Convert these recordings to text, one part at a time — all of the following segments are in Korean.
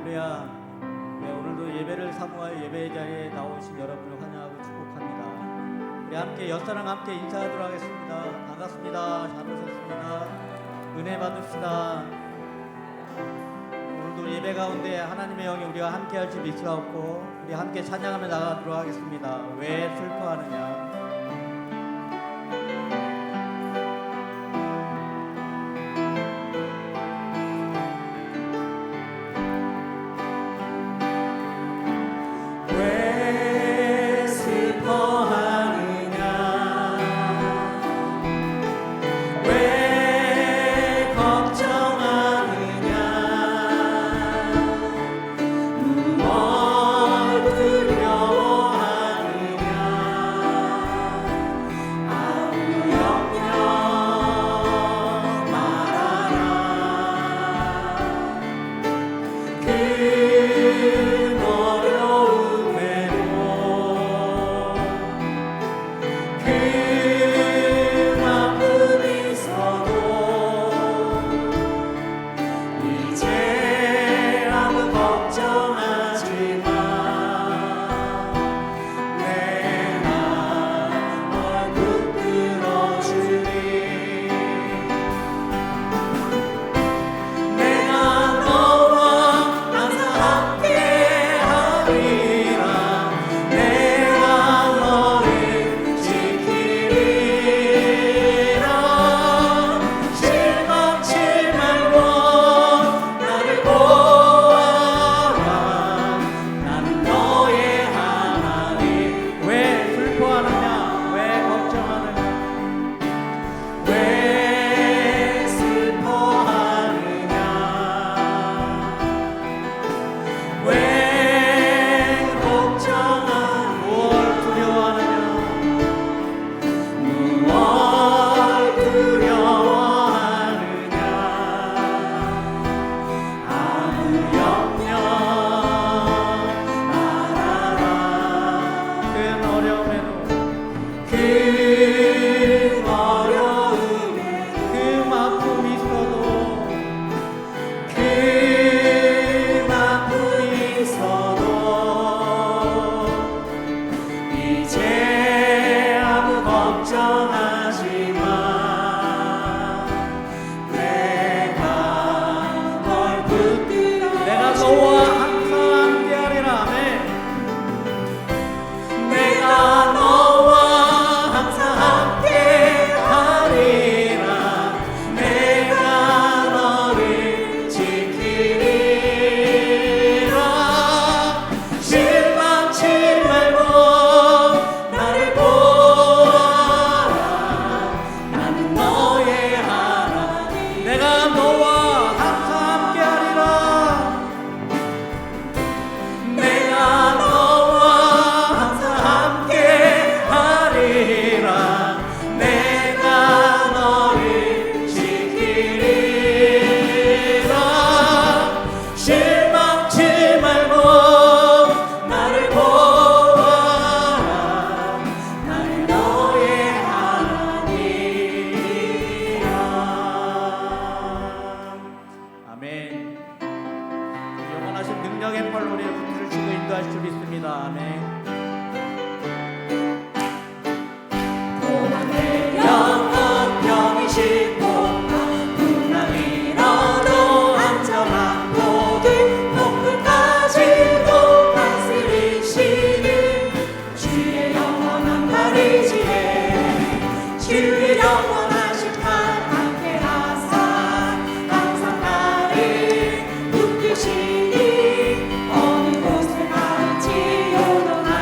할렐루야. 네, 오늘도 예배를 사모하여 예배 자리에 나오신 여러분을 환영하고 축복합니다. 우리 함께 옆사람 함께 인사하도록 하겠습니다. 반갑습니다. 잘 오셨습니다. 은혜 받읍시다. 오늘도 예배 가운데 하나님의 영이 우리와 함께 할 줄 믿사옵고 우리 함께 찬양하며 나가도록 하겠습니다. 왜 슬퍼하느냐. 어느 곳을 갈지 요동하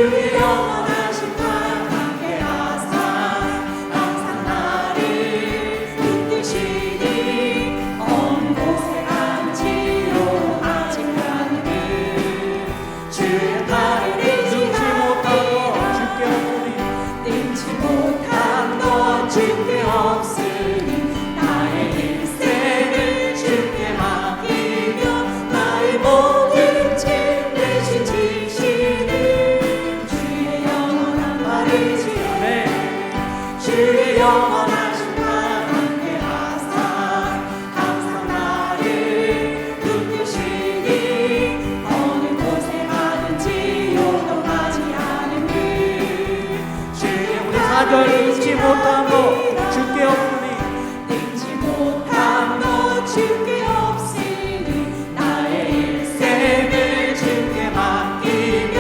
주의 영원하신 발 함께하사 항상 나를 붙드시니 어느 곳에 간지요 아직 나는 주의 팔을 능치 못한 것 주께 없으니 나의 인생을 주께 맡기며 나의 모든 짐 대신 지시는 주의 영원한 팔을 지어내 주의 영원하신 발 함께하사 항상 나를 붙드시니 어느 곳에 가든지 요동하지 않은 사절 잊지 못한 것 주께 없으니 잊지 못한 것 주께 없으니 나의 인생을 주께 맡기며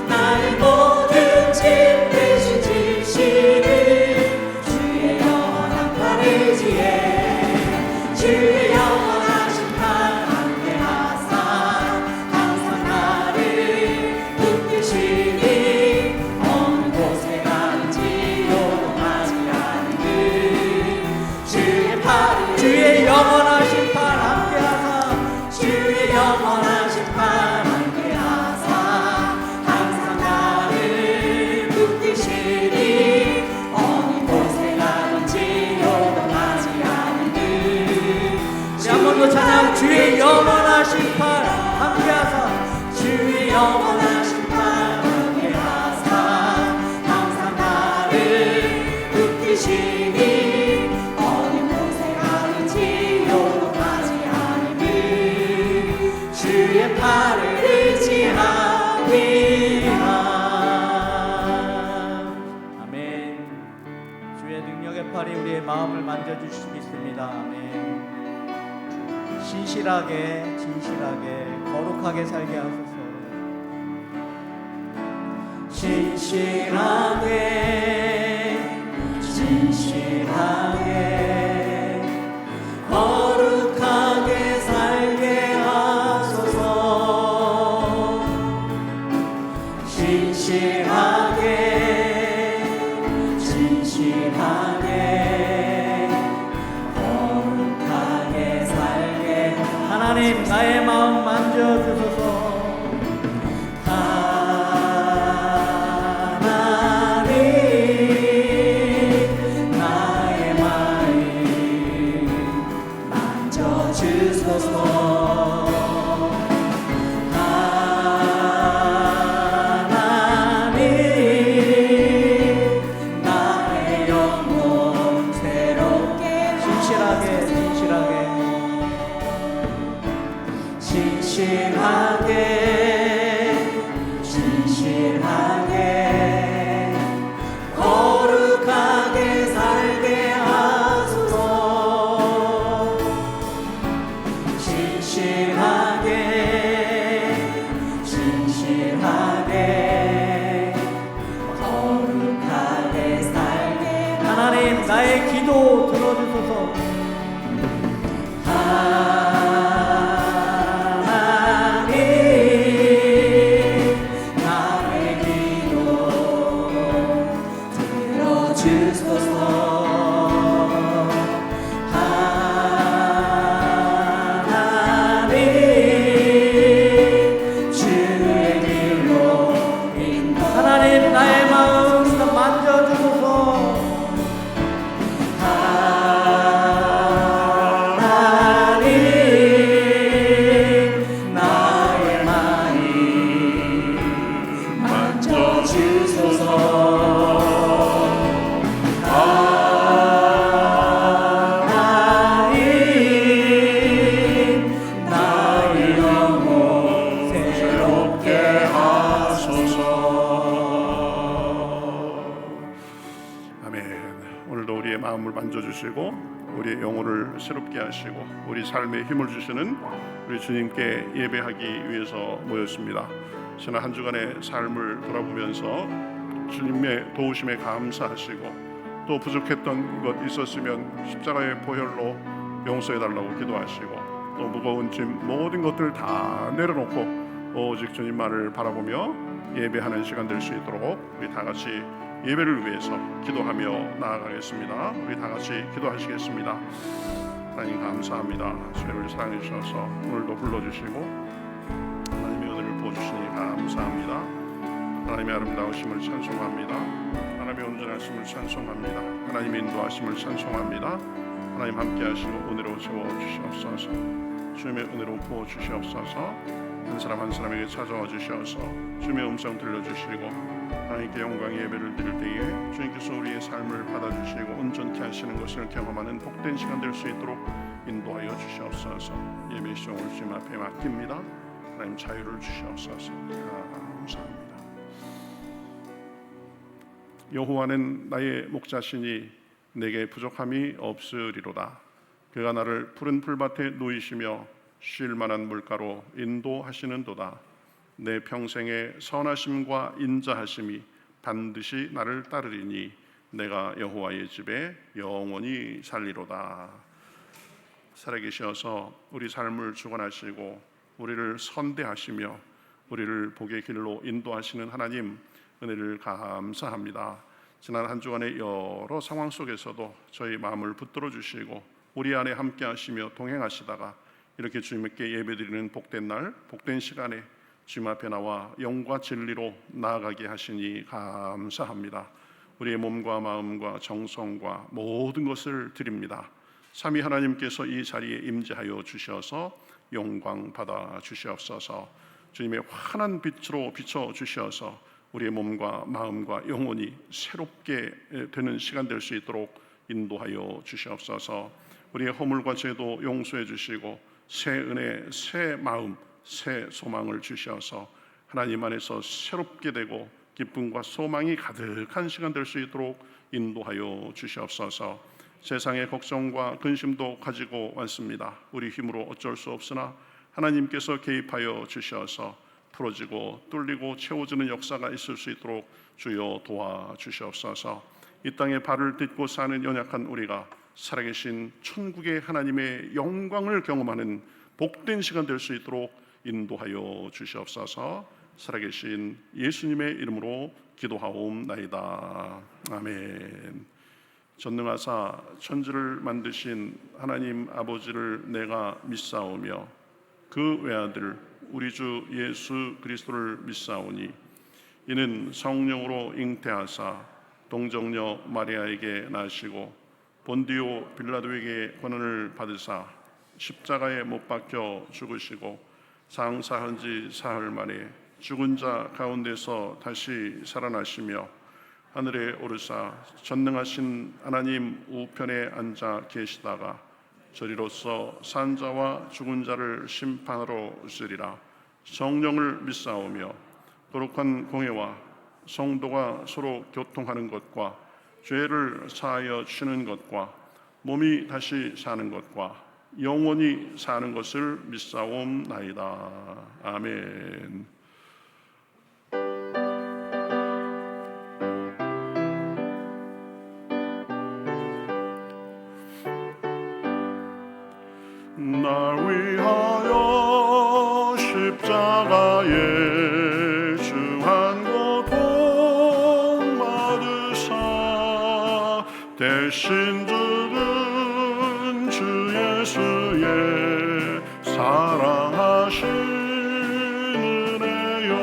나의 모든 짐 대신 지시는 주의 영원한 팔을 지혜 주의 영원하신 팔 함께하사 항상 나를 붙드시니 어느 곳에 가든지 주의 영원하신 팔 함께하사 주의 영원하신 팔 함께하사 항상 나를 붙드시니 어느 곳에 가든지 요동하지 않은 우리 한 번 더 찬양 주의 영원하신 팔 함께하사 주의 영원하신 팔 함께하사 항상 나를 붙드시니 어느 곳에 가든지 요동하지 않은 주의 팔을 의지합니다. 아멘. 주의 능력의 팔이 우리의 마음을 만져주실 수 있습니다. 아멘. 신실하게 진실하게 거룩하게 살게 하소서. 신실하게 진실하게 거룩하게 살게 하소서. 신실하게 진실하게 거룩하게 살게 하나님 나의 마음 만져주소서. 진실하게 거룩하게 살게 하소서. 진실하게 거룩하게 살게 하나님 나의 기도 들어주소서. 하나님 나의 마음 만져주소서. 하나님 나의 마음 만져주소서. 마음을 만져주시고 우리의 영혼을 새롭게 하시고 우리 삶에 힘을 주시는 우리 주님께 예배하기 위해서 모였습니다. 지난 한 주간의 삶을 돌아보면서 주님의 도우심에 감사하시고 또 부족했던 것 있었으면 십자가의 보혈로 용서해달라고 기도하시고 또 무거운 짐 모든 것들 다 내려놓고 오직 주님만을 바라보며 예배하는 시간 될 수 있도록 우리 다 같이 예배를 위해서 기도하며 나아가겠습니다. 우리 다 같이 기도하시겠습니다. 하나님 감사합니다. 저희를 사랑해 주셔서 오늘도 불러주시고 하나님의 은혜를 부어주시니 감사합니다. 하나님의 아름다우심을 찬송합니다. 하나님의 온전하심을 찬송합니다. 하나님의 인도하심을 찬송합니다. 하나님 함께 하시고 은혜로 채워주시옵소서. 주님의 은혜로 부어주시옵소서. 한 사람 한 사람에게 찾아와 주셔서 주님의 음성 들려주시고 하나님께 영광의 예배를 드릴 때에 주님께서 우리의 삶을 받아주시고 온전케 하시는 것을 경험하는 복된 시간 될 수 있도록 인도하여 주시옵소서. 예배 시종을 주님 앞에 맡깁니다. 하나님 자유를 주시옵소서. 감사합니다. 여호와는 나의 목자시니 내게 부족함이 없으리로다. 그가 나를 푸른 풀밭에 누이시며 쉴 만한 물가로 인도하시는도다. 내 평생의 선하심과 인자하심이 반드시 나를 따르리니 내가 여호와의 집에 영원히 살리로다. 살아계셔서 우리 삶을 주관하시고 우리를 선대하시며 우리를 복의 길로 인도하시는 하나님 은혜를 감사합니다. 지난 한 주간의 여러 상황 속에서도 저희 마음을 붙들어 주시고 우리 안에 함께 하시며 동행하시다가 이렇게 주님께 예배드리는 복된 날, 복된 시간에 주님 앞에 나와 영과 진리로 나아가게 하시니 감사합니다. 우리의 몸과 마음과 정성과 모든 것을 드립니다. 삼위 하나님께서 이 자리에 임재하여 주셔서 영광 받아 주시옵소서. 주님의 환한 빛으로 비춰 주셔서 우리의 몸과 마음과 영혼이 새롭게 되는 시간 될 수 있도록 인도하여 주시옵소서. 우리의 허물과 죄도 용서해 주시고 새 은혜, 새 마음, 새 소망을 주셔서 하나님 안에서 새롭게 되고 기쁨과 소망이 가득한 시간 될 수 있도록 인도하여 주시옵소서. 세상의 걱정과 근심도 가지고 왔습니다. 우리 힘으로 어쩔 수 없으나 하나님께서 개입하여 주셔서 풀어지고 뚫리고 채워지는 역사가 있을 수 있도록 주여 도와주시옵소서. 이 땅에 발을 딛고 사는 연약한 우리가 살아계신 천국의 하나님의 영광을 경험하는 복된 시간 될 수 있도록 인도하여 주시옵소서. 살아계신 예수님의 이름으로 기도하옵나이다. 아멘. 전능하사 천지를 만드신 하나님 아버지를 내가 믿사오며 그 외아들 우리 주 예수 그리스도를 믿사오니 이는 성령으로 잉태하사 동정녀 마리아에게 나시고 본디오 빌라도에게 권한을 받으사 십자가에 못 박혀 죽으시고 장사한 지 사흘 만에 죽은 자 가운데서 다시 살아나시며 하늘에 오르사 전능하신 하나님 우편에 앉아 계시다가 저리로서 산 자와 죽은 자를 심판하러 오시리라. 성령을 믿사오며 거룩한 공회와 성도가 서로 교통하는 것과 죄를 사하여 주는 것과 몸이 다시 사는 것과 영원히 사는 것을 믿사옵나이다. 아멘. 날 위하여 십자가에 중한 고통 받으사 대신 죽은 주 예수의 사랑하신 은혜여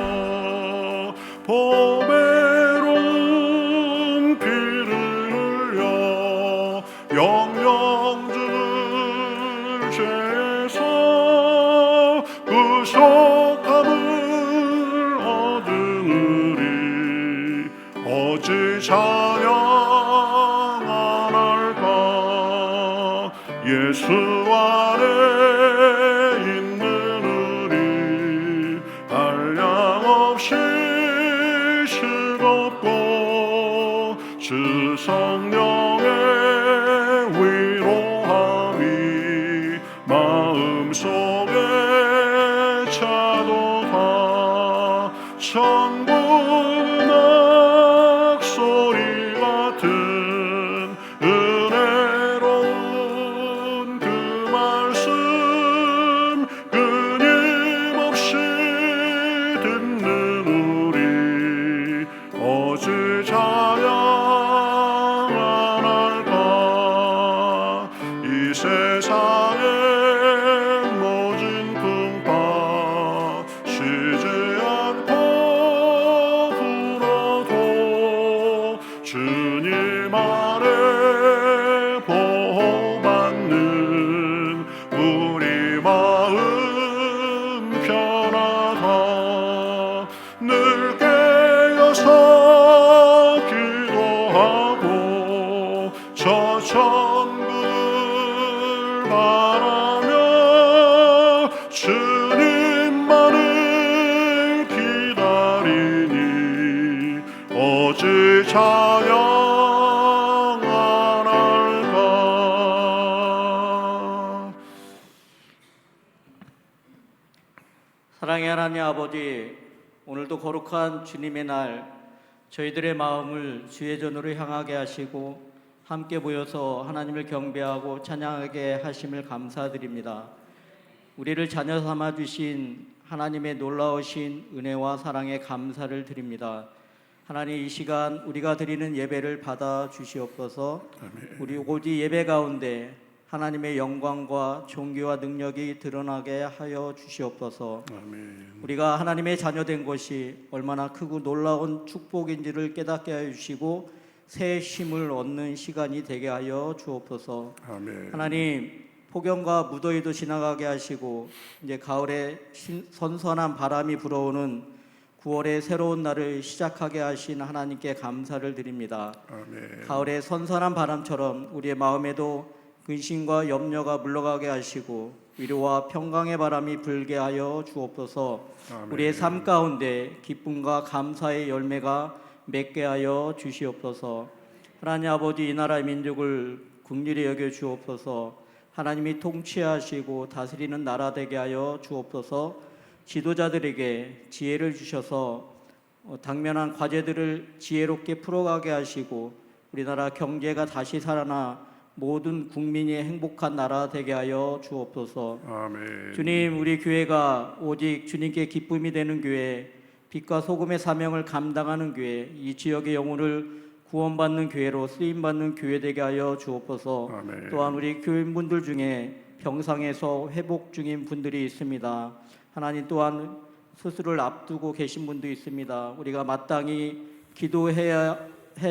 보배로운 피를 흘려 영영 주는 죄에서 구속함을 얻으리. 어찌 찬양 안 할까. 예수 안에 있는 우리 한량없이 즐겁고 주 성령의 위로함이 마음속에 차도다. 천국 음악 소리 같은 은혜로운 그 말씀 끊임없이 듣는 우리 오직 찬양 안 할까 이 세상의 모든 풍파 쉬지 않고 불어도 주님 아래 보호받는 우리 마음 편하다 늘 깨어서 기도하고 저 천국을 바라며 주님만을 기다리니 오직 찬양 안 할까. 사랑의 하나님 아버지, 오늘도 거룩한 주님의 날 저희들의 마음을 주의 전으로 향하게 하시고 함께 모여서 하나님을 경배하고 찬양하게 하심을 감사드립니다. 우리를 자녀 삼아 주신 하나님의 놀라우신 은혜와 사랑에 감사를 드립니다. 하나님, 이 시간 우리가 드리는 예배를 받아 주시옵소서. 우리 오직 예배 가운데 하나님의 영광과 존귀와 능력이 드러나게 하여 주시옵소서. 아멘. 우리가 하나님의 자녀된 것이 얼마나 크고 놀라운 축복인지를 깨닫게 하여 주시고 새 힘을 얻는 시간이 되게 하여 주옵소서. 아멘. 하나님, 폭염과 무더위도 지나가게 하시고 이제 가을에 선선한 바람이 불어오는 9월의 새로운 날을 시작하게 하신 하나님께 감사를 드립니다. 아멘. 가을의 선선한 바람처럼 우리의 마음에도 근심과 염려가 물러가게 하시고 위로와 평강의 바람이 불게 하여 주옵소서. 아멘. 우리의 삶 가운데 기쁨과 감사의 열매가 맺게 하여 주시옵소서. 하나님 아버지, 이 나라의 민족을 긍휼히 여겨 주옵소서. 하나님이 통치하시고 다스리는 나라 되게 하여 주옵소서. 지도자들에게 지혜를 주셔서 당면한 과제들을 지혜롭게 풀어가게 하시고 우리나라 경제가 다시 살아나 모든 국민이 행복한 나라 되게 하여 주옵소서. 아멘. 주님, 우리 교회가 오직 주님께 기쁨이 되는 교회, 빛과 소금의 사명을 감당하는 교회, 이 지역의 영혼을 구원받는 교회로 쓰임받는 교회 되게 하여 주옵소서. 아멘. 또한 우리 교인분들 중에 병상에서 회복 중인 분들이 있습니다. 하나님, 또한 수술을 앞두고 계신 분도 있습니다. 우리가 마땅히 기도해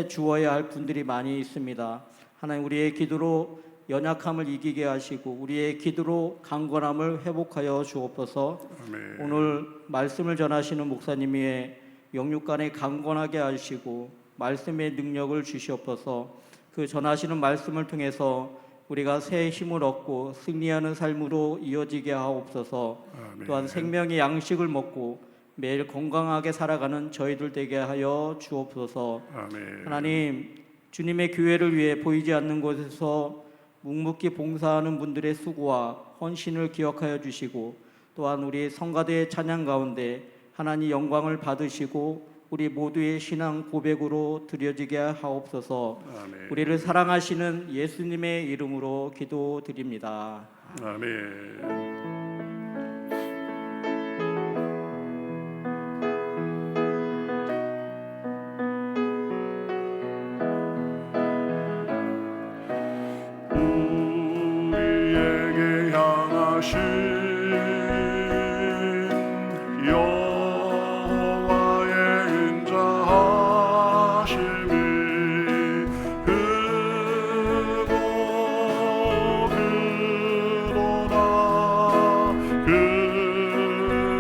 주어야 할 분들이 많이 있습니다. 하나님, 우리의 기도로 연약함을 이기게 하시고 우리의 기도로 강건함을 회복하여 주옵소서. 아멘. 오늘 말씀을 전하시는 목사님이 영육간에 강건하게 하시고 말씀의 능력을 주시옵소서. 그 전하시는 말씀을 통해서 우리가 새 힘을 얻고 승리하는 삶으로 이어지게 하옵소서. 아멘. 또한 생명의 양식을 먹고 매일 건강하게 살아가는 저희들 되게 하여 주옵소서. 아멘. 하나님, 주님의 교회를 위해 보이지 않는 곳에서 묵묵히 봉사하는 분들의 수고와 헌신을 기억하여 주시고 또한 우리 성가대의 찬양 가운데 하나님 영광을 받으시고 우리 모두의 신앙 고백으로 드려지게 하옵소서. 아멘. 우리를 사랑하시는 예수님의 이름으로 기도드립니다. 아멘. 우리에게 향하신 여호와의 인자하심이 크고 크도다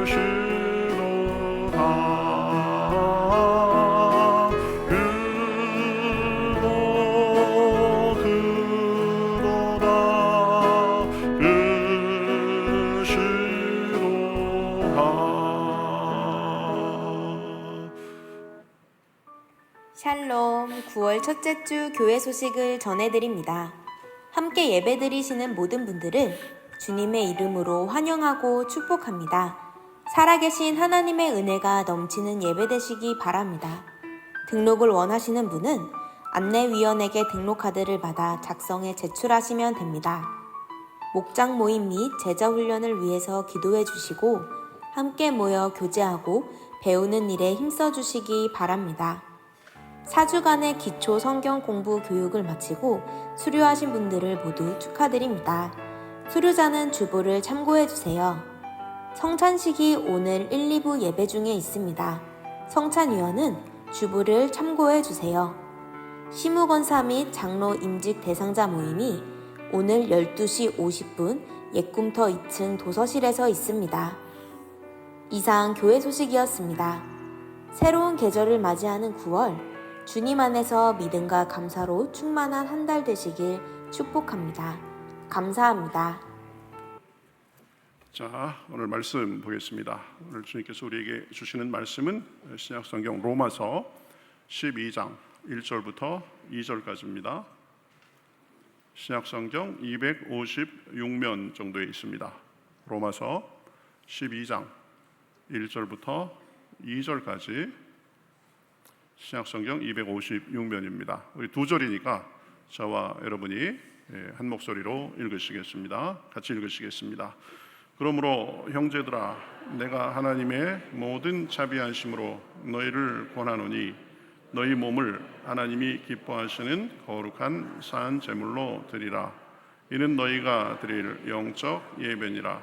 크시도다 크고 크도다 샬롬, 9월 첫째 주 교회 소식을 전해드립니다. 함께 예배드리시는 모든 분들을 주님의 이름으로 환영하고 축복합니다. 살아계신 하나님의 은혜가 넘치는 예배 되시기 바랍니다. 등록을 원하시는 분은 안내위원에게 등록카드를 받아 작성해 제출하시면 됩니다. 목장 모임 및 제자 훈련을 위해서 기도해 주시고 함께 모여 교제하고 배우는 일에 힘써 주시기 바랍니다. 4주간의 기초 성경 공부 교육을 마치고 수료하신 분들을 모두 축하드립니다. 수료자는 주보를 참고해주세요. 성찬식이 오늘 1, 2부 예배 중에 있습니다. 성찬위원은 주보를 참고해주세요. 시무건사 및 장로 임직 대상자 모임이 오늘 12시 50분 옛꿈터 2층 도서실에서 있습니다. 이상 교회 소식이었습니다. 새로운 계절을 맞이하는 9월, 주님 안에서 믿음과 감사로 충만한 한 달 되시길 축복합니다. 감사합니다. 자, 오늘 말씀 보겠습니다. 오늘 주님께서 우리에게 주시는 말씀은 신약성경 로마서 12장 1절부터 2절까지입니다. 신약성경 256면 정도에 있습니다. 로마서 12장 1절부터 2절까지 신약성경 256면입니다. 우리 두 절이니까 저와 여러분이 한 목소리로 읽으시겠습니다. 같이 읽으시겠습니다. 그러므로 형제들아, 내가 하나님의 모든 자비하심으로 너희를 권하노니 너희 몸을 하나님이 기뻐하시는 거룩한 산 제물로 드리라. 이는 너희가 드릴 영적 예배니라.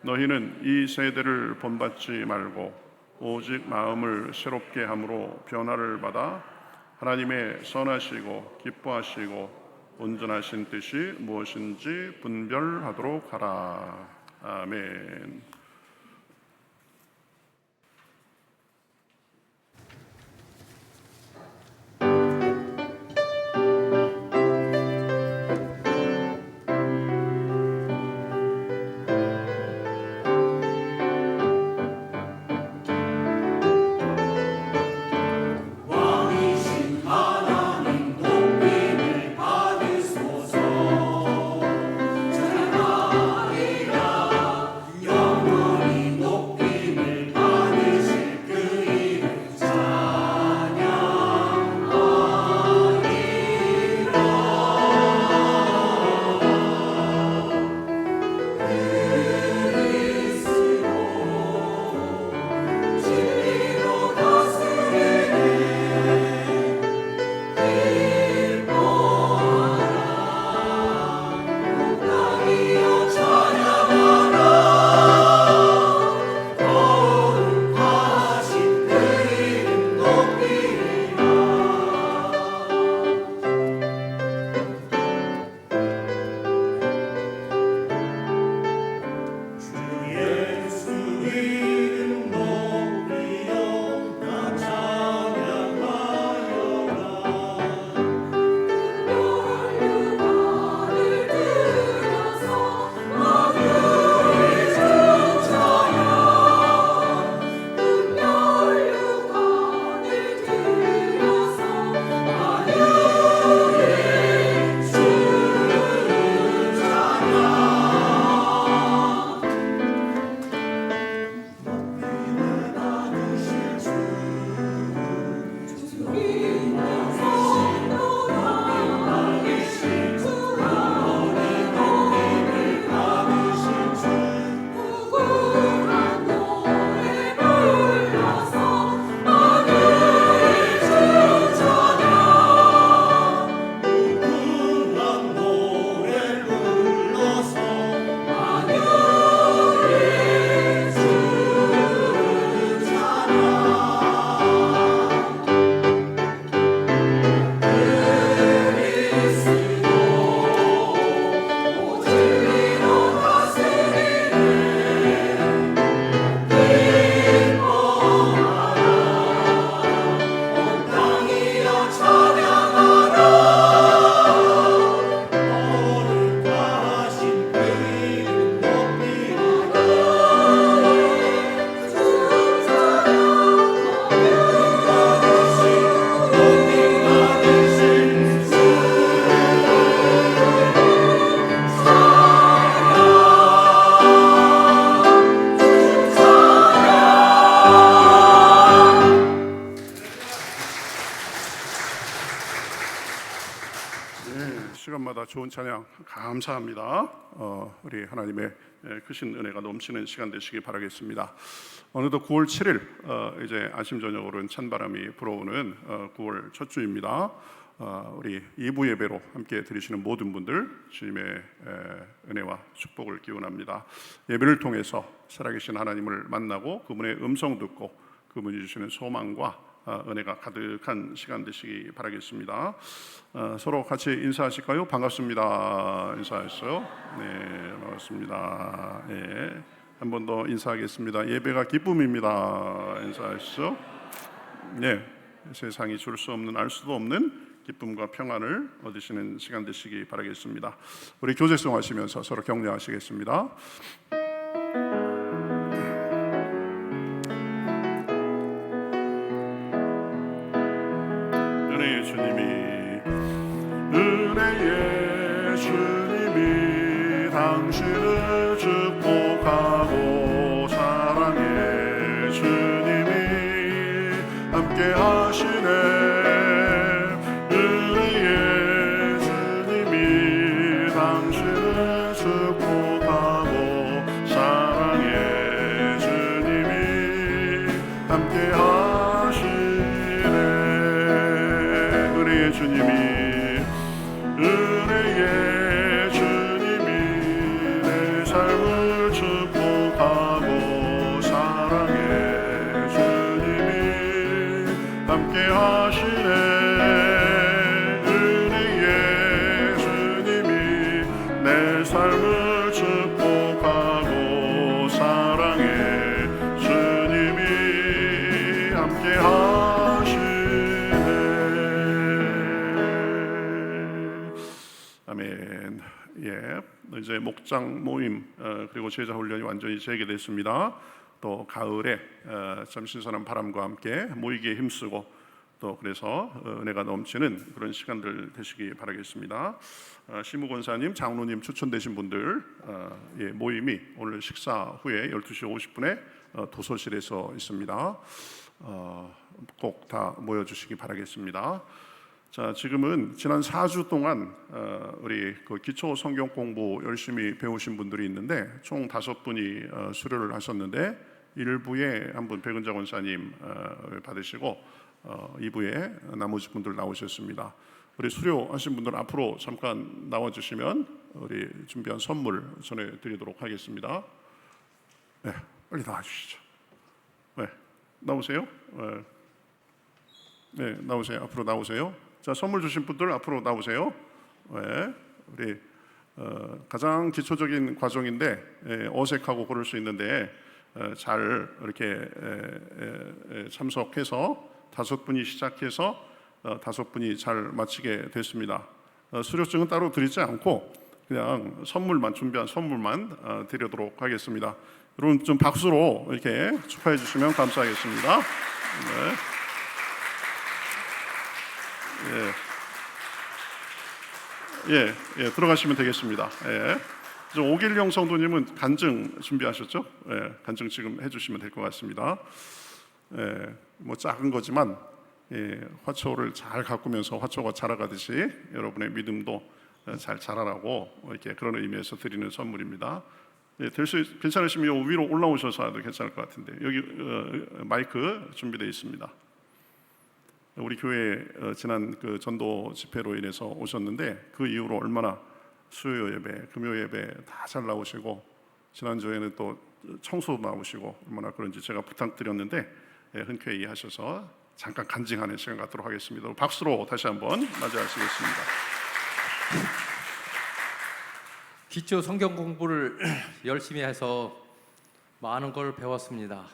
너희는 이 세대를 본받지 말고 오직 마음을 새롭게 함으로 변화를 받아 하나님의 선하시고 기뻐하시고 온전하신 뜻이 무엇인지 분별하도록 하라. 아멘. 왕이신 하나님 높임을 받으소서. 전하리라 영원 시간마다 좋은 찬양 감사합니다. 우리 하나님의 크신 은혜가 넘치는 시간 되시기 바라겠습니다. 어느덧 9월 7일 이제 아침 저녁으로는 찬바람이 불어오는 9월 첫 주입니다. 우리 2부 예배로 함께 드리시는 모든 분들 주님의 은혜와 축복을 기원합니다. 예배를 통해서 살아계신 하나님을 만나고 그분의 음성 듣고 그분이 주시는 소망과 은혜가 가득한 시간 되시기 바라겠습니다. 서로 같이 인사하실까요? 반갑습니다. 인사하셨어요? 네, 반갑습니다. 네, 한 번 더 인사하겠습니다. 예배가 기쁨입니다. 인사하시죠? 네, 세상이 줄 수 없는 알 수도 없는 기쁨과 평안을 얻으시는 시간 되시기 바라겠습니다. 우리 교제송 하시면서 서로 격려하시겠습니다. 은혜의 주님이 당신을 축복하고 사랑해. 주님이 함께 하시네. 은혜의 주님이 당신을 축복하고 사랑해. 주님이 함께 하시네. 은혜의 주님이 내 삶을 축복하고 사랑해. 주님이 함께 하시네. 은혜의 주님이 내 삶을 축복하고 사랑해. 주님이 함께 하시네. 아멘. 예, 이제 목장 모임 그리고 제자 훈련이 완전히 재개됐습니다. 또 가을에 참 신선한 바람과 함께 모이기에 힘쓰고 또 그래서 은혜가 넘치는 그런 시간들 되시기 바라겠습니다. 시무 권사님, 장로님 추천되신 분들 모임이 오늘 식사 후에 12시 50분에 도서실에서 있습니다. 꼭 다 모여주시기 바라겠습니다. 자, 지금은 지난 4주 동안 우리 그 기초 성경 공부 열심히 배우신 분들이 있는데 총 5분이 수료를 하셨는데 1부에 한 분 백은자 권사님 받으시고 2부에 나머지 분들 나오셨습니다. 우리 수료하신 분들 앞으로 잠깐 나와주시면 우리 준비한 선물 전해드리도록 하겠습니다. 네, 빨리 나와주시죠. 네, 나오세요. 네, 나오세요. 앞으로 나오세요. 자, 선물 주신 분들 앞으로 나오세요. 네, 우리 가장 기초적인 과정인데 어색하고 그럴 수 있는데 잘 이렇게 참석해서 5분이 시작해서 5분이 잘 마치게 됐습니다. 수료증은 따로 드리지 않고 그냥 준비한 선물만 드리도록 하겠습니다. 여러분 좀 박수로 이렇게 축하해 주시면 감사하겠습니다. 네. 예, 들어가시면 되겠습니다. 예. 오길영 성도님은 간증 준비하셨죠? 예, 간증 지금 해주시면 될 것 같습니다. 예, 뭐 작은 거지만 화초를 잘 가꾸면서 화초가 자라가듯이 여러분의 믿음도 잘 자라라고 이렇게 그런 의미에서 드리는 선물입니다. 괜찮으시면 요 위로 올라오셔서 해도 괜찮을 것 같은데 여기 마이크 준비되어 있습니다. 우리 교회 지난 그 전도 집회로 인해서 오셨는데 그 이후로 얼마나 수요 예배, 금요 예배 다 잘 나오시고 지난주에는 또 청소 나오시고 얼마나 그런지 제가 부탁드렸는데 흔쾌히 하셔서 잠깐 간증하는 시간 갖도록 하겠습니다. 박수로 다시 한번 맞이하시겠습니다. 기초 성경 공부를 열심히 해서 많은 걸 배웠습니다.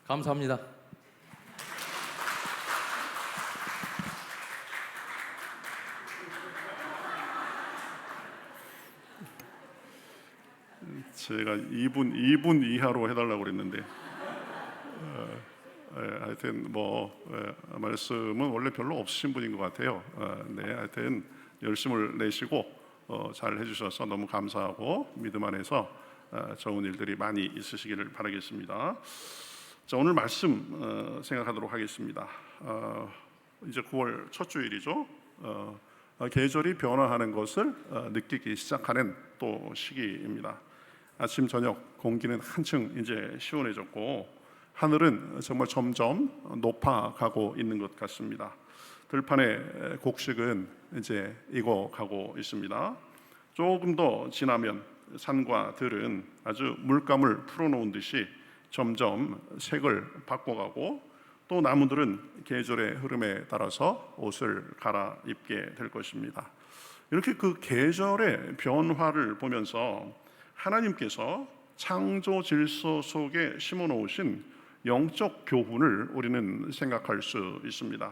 감사합니다. 제가 2분 이하로 해달라고 그랬는데 하여튼 말씀은 원래 별로 없으신 분인 것 같아요. 네, 하여튼 열심을 내시고 잘 해주셔서 너무 감사하고 믿음 안에서 좋은 일들이 많이 있으시기를 바라겠습니다. 자, 오늘 말씀 생각하도록 하겠습니다. 이제 9월 첫 주일이죠. 계절이 변화하는 것을 느끼기 시작하는 또 시기입니다. 아침 저녁 공기는 한층 이제 시원해졌고 하늘은 정말 점점 높아가고 있는 것 같습니다. 들판의 곡식은 이제 익어가고 있습니다. 조금 더 지나면 산과 들은 아주 물감을 풀어놓은 듯이 점점 색을 바꿔가고 또 나무들은 계절의 흐름에 따라서 옷을 갈아입게 될 것입니다. 이렇게 그 계절의 변화를 보면서 하나님께서 창조 질서 속에 심어놓으신 영적 교훈을 우리는 생각할 수 있습니다.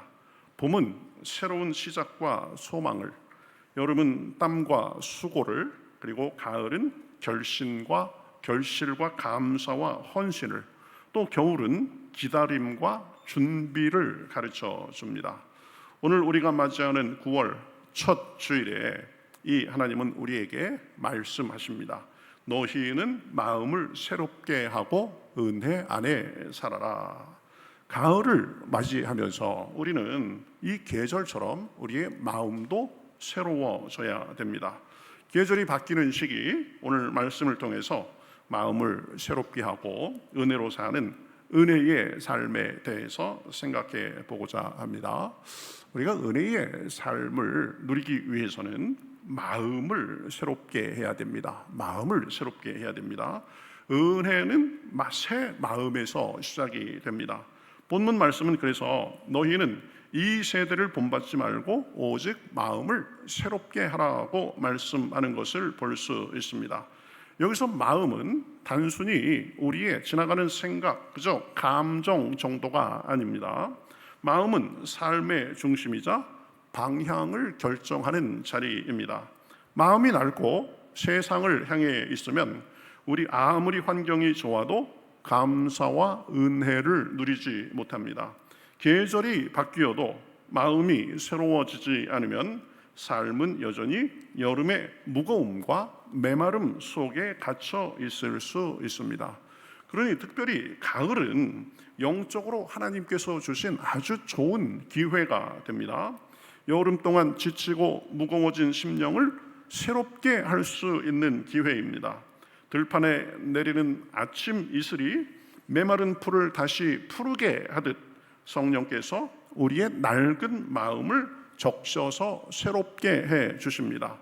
봄은 새로운 시작과 소망을, 여름은 땀과 수고를, 그리고 가을은 결실과 감사와 헌신을, 또 겨울은 기다림과 준비를 가르쳐 줍니다. 오늘 우리가 맞이하는 9월 첫 주일에 이 하나님은 우리에게 말씀하십니다. 너희는 마음을 새롭게 하고 은혜 안에 살아라. 가을을 맞이하면서 우리는 이 계절처럼 우리의 마음도 새로워져야 됩니다. 계절이 바뀌는 시기, 오늘 말씀을 통해서 마음을 새롭게 하고 은혜로 사는 은혜의 삶에 대해서 생각해 보고자 합니다. 우리가 은혜의 삶을 누리기 위해서는 마음을 새롭게 해야 됩니다. 마음을 새롭게 해야 됩니다. 은혜는 새 마음에서 시작이 됩니다. 본문 말씀은 그래서 너희는 이 세대를 본받지 말고 오직 마음을 새롭게 하라고 말씀하는 것을 볼 수 있습니다. 여기서 마음은 단순히 우리의 지나가는 생각, 그저 감정 정도가 아닙니다. 마음은 삶의 중심이자 방향을 결정하는 자리입니다. 마음이 낡고 세상을 향해 있으면 우리 아무리 환경이 좋아도 감사와 은혜를 누리지 못합니다. 계절이 바뀌어도 마음이 새로워지지 않으면 삶은 여전히 여름의 무거움과 메마름 속에 갇혀 있을 수 있습니다. 그러니 특별히 가을은 영적으로 하나님께서 주신 아주 좋은 기회가 됩니다. 여름 동안 지치고 무거워진 심령을 새롭게 할 수 있는 기회입니다. 들판에 내리는 아침 이슬이 메마른 풀을 다시 푸르게 하듯 성령께서 우리의 낡은 마음을 적셔서 새롭게 해 주십니다.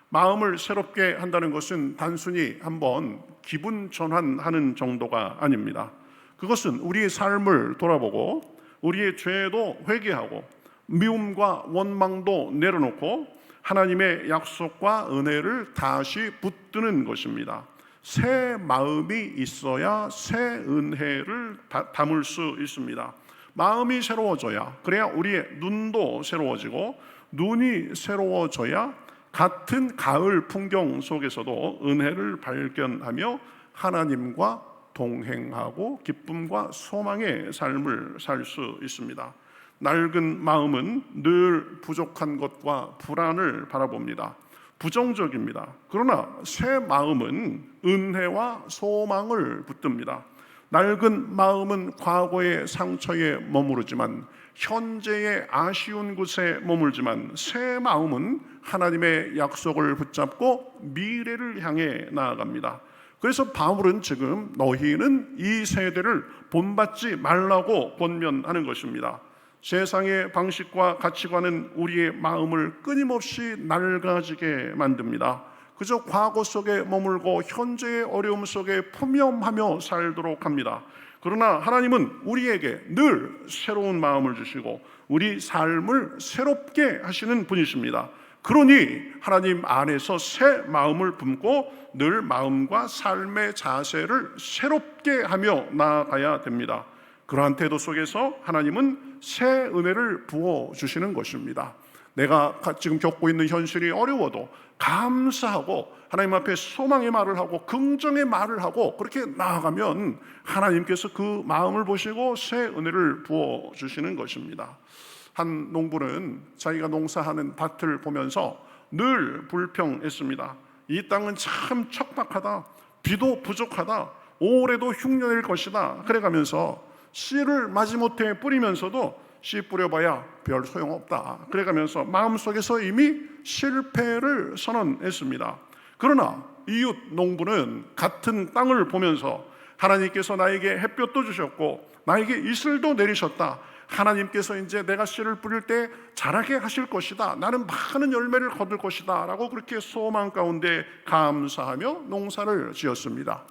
마음을 새롭게 한다는 것은 단순히 한번 기분 전환하는 정도가 아닙니다. 그것은 우리의 삶을 돌아보고 우리의 죄도 회개하고 미움과 원망도 내려놓고 하나님의 약속과 은혜를 다시 붙드는 것입니다. 새 마음이 있어야 새 은혜를 담을 수 있습니다. 마음이 새로워져야, 그래야 우리의 눈도 새로워지고 눈이 새로워져야 같은 가을 풍경 속에서도 은혜를 발견하며 하나님과 동행하고 기쁨과 소망의 삶을 살 수 있습니다. 낡은 마음은 늘 부족한 것과 불안을 바라봅니다. 부정적입니다. 그러나 새 마음은 은혜와 소망을 붙듭니다. 낡은 마음은 과거의 상처에 머무르지만 현재의 아쉬운 곳에 머물지만 새 마음은 하나님의 약속을 붙잡고 미래를 향해 나아갑니다. 그래서 바울은 지금 너희는 이 세대를 본받지 말라고 권면하는 것입니다. 세상의 방식과 가치관은 우리의 마음을 끊임없이 낡아지게 만듭니다. 그저 과거 속에 머물고 현재의 어려움 속에 푸념하며 살도록 합니다. 그러나 하나님은 우리에게 늘 새로운 마음을 주시고 우리 삶을 새롭게 하시는 분이십니다. 그러니 하나님 안에서 새 마음을 품고 늘 마음과 삶의 자세를 새롭게 하며 나아가야 됩니다. 그러한 태도 속에서 하나님은 새 은혜를 부어주시는 것입니다. 내가 지금 겪고 있는 현실이 어려워도 감사하고 하나님 앞에 소망의 말을 하고 긍정의 말을 하고 그렇게 나아가면 하나님께서 그 마음을 보시고 새 은혜를 부어주시는 것입니다. 한 농부는 자기가 농사하는 밭을 보면서 늘 불평했습니다. 이 땅은 참 척박하다. 비도 부족하다. 올해도 흉년일 것이다. 그래가면서 씨를 마지못해 뿌리면서도 씨 뿌려봐야 별 소용없다. 그래가면서 마음속에서 이미 실패를 선언했습니다. 그러나 이웃 농부는 같은 땅을 보면서 하나님께서 나에게 햇볕도 주셨고 나에게 이슬도 내리셨다. 하나님께서 이제 내가 씨를 뿌릴 때 자라게 하실 것이다. 나는 많은 열매를 거둘 것이다 라고 그렇게 소망 가운데 감사하며 농사를 지었습니다.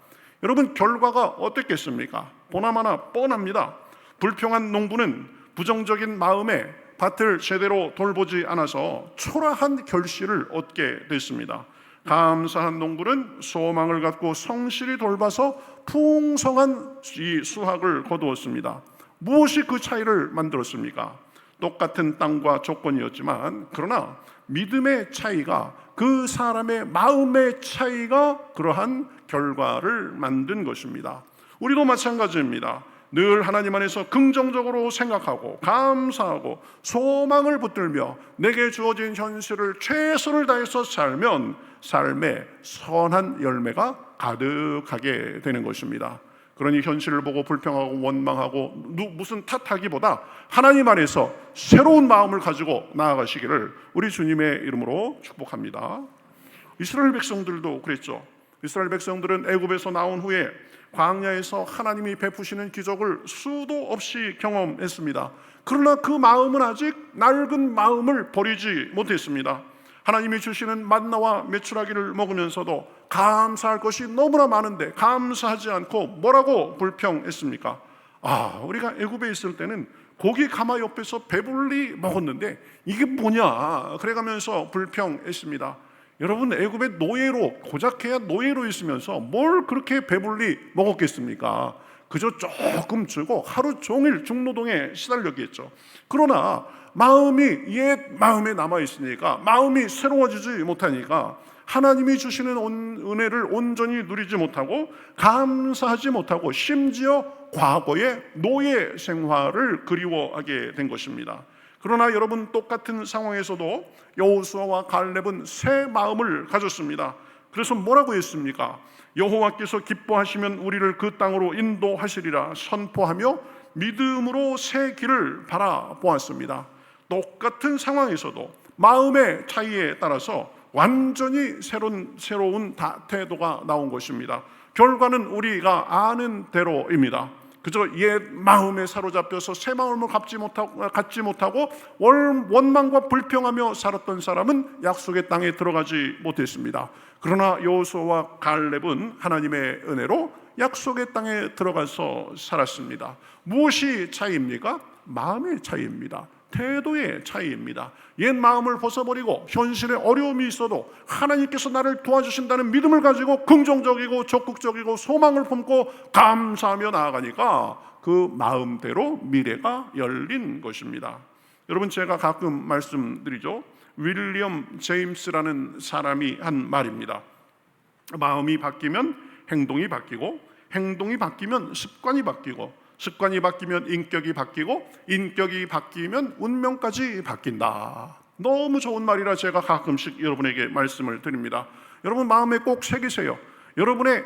여러분, 결과가 어땠겠습니까? 보나마나 뻔합니다. 불평한 농부는 부정적인 마음에 밭을 제대로 돌보지 않아서 초라한 결실을 얻게 됐습니다. 감사한 농부는 소망을 갖고 성실히 돌봐서 풍성한 이 수확을 거두었습니다. 무엇이 그 차이를 만들었습니까? 똑같은 땅과 조건이었지만 그러나 믿음의 차이가, 그 사람의 마음의 차이가 그러한 결과를 만든 것입니다. 우리도 마찬가지입니다. 늘 하나님 안에서 긍정적으로 생각하고 감사하고 소망을 붙들며 내게 주어진 현실을 최선을 다해서 살면 삶에 선한 열매가 가득하게 되는 것입니다. 그러니 현실을 보고 불평하고 원망하고 무슨 탓하기보다 하나님 안에서 새로운 마음을 가지고 나아가시기를 우리 주님의 이름으로 축복합니다. 이스라엘 백성들도 그랬죠. 이스라엘 백성들은 애굽에서 나온 후에 광야에서 하나님이 베푸시는 기적을 수도 없이 경험했습니다. 그러나 그 마음은 아직 낡은 마음을 버리지 못했습니다. 하나님이 주시는 만나와 메추라기를 먹으면서도 감사할 것이 너무나 많은데 감사하지 않고 뭐라고 불평했습니까? 우리가 애굽에 있을 때는 고기 가마 옆에서 배불리 먹었는데 이게 뭐냐 그래가면서 불평했습니다. 여러분, 애굽의 노예로, 고작해야 노예로 있으면서 뭘 그렇게 배불리 먹었겠습니까? 그저 조금 주고 하루 종일 중노동에 시달렸겠죠. 그러나 마음이 옛 마음에 남아있으니까, 마음이 새로워지지 못하니까 하나님이 주시는 은혜를 온전히 누리지 못하고 감사하지 못하고 심지어 과거의 노예 생활을 그리워하게 된 것입니다. 그러나 여러분, 똑같은 상황에서도 여호수아와 갈렙은 새 마음을 가졌습니다. 그래서 뭐라고 했습니까? 여호와께서 기뻐하시면 우리를 그 땅으로 인도하시리라 선포하며 믿음으로 새 길을 바라보았습니다. 똑같은 상황에서도 마음의 차이에 따라서 완전히 새로운 태도가 나온 것입니다. 결과는 우리가 아는 대로입니다. 그저 옛 마음에 사로잡혀서 새 마음을 갖지 못하고 원망과 불평하며 살았던 사람은 약속의 땅에 들어가지 못했습니다. 그러나 여호수아와 갈렙은 하나님의 은혜로 약속의 땅에 들어가서 살았습니다. 무엇이 차이입니까? 마음의 차이입니다. 태도의 차이입니다. 옛 마음을 벗어버리고 현실에 어려움이 있어도 하나님께서 나를 도와주신다는 믿음을 가지고 긍정적이고 적극적이고 소망을 품고 감사하며 나아가니까 그 마음대로 미래가 열린 것입니다. 여러분, 제가 가끔 말씀드리죠. 윌리엄 제임스라는 사람이 한 말입니다. 마음이 바뀌면 행동이 바뀌고, 행동이 바뀌면 습관이 바뀌고, 습관이 바뀌면 인격이 바뀌고, 인격이 바뀌면 운명까지 바뀐다. 너무 좋은 말이라 제가 가끔씩 여러분에게 말씀을 드립니다. 여러분, 마음에 꼭 새기세요. 여러분의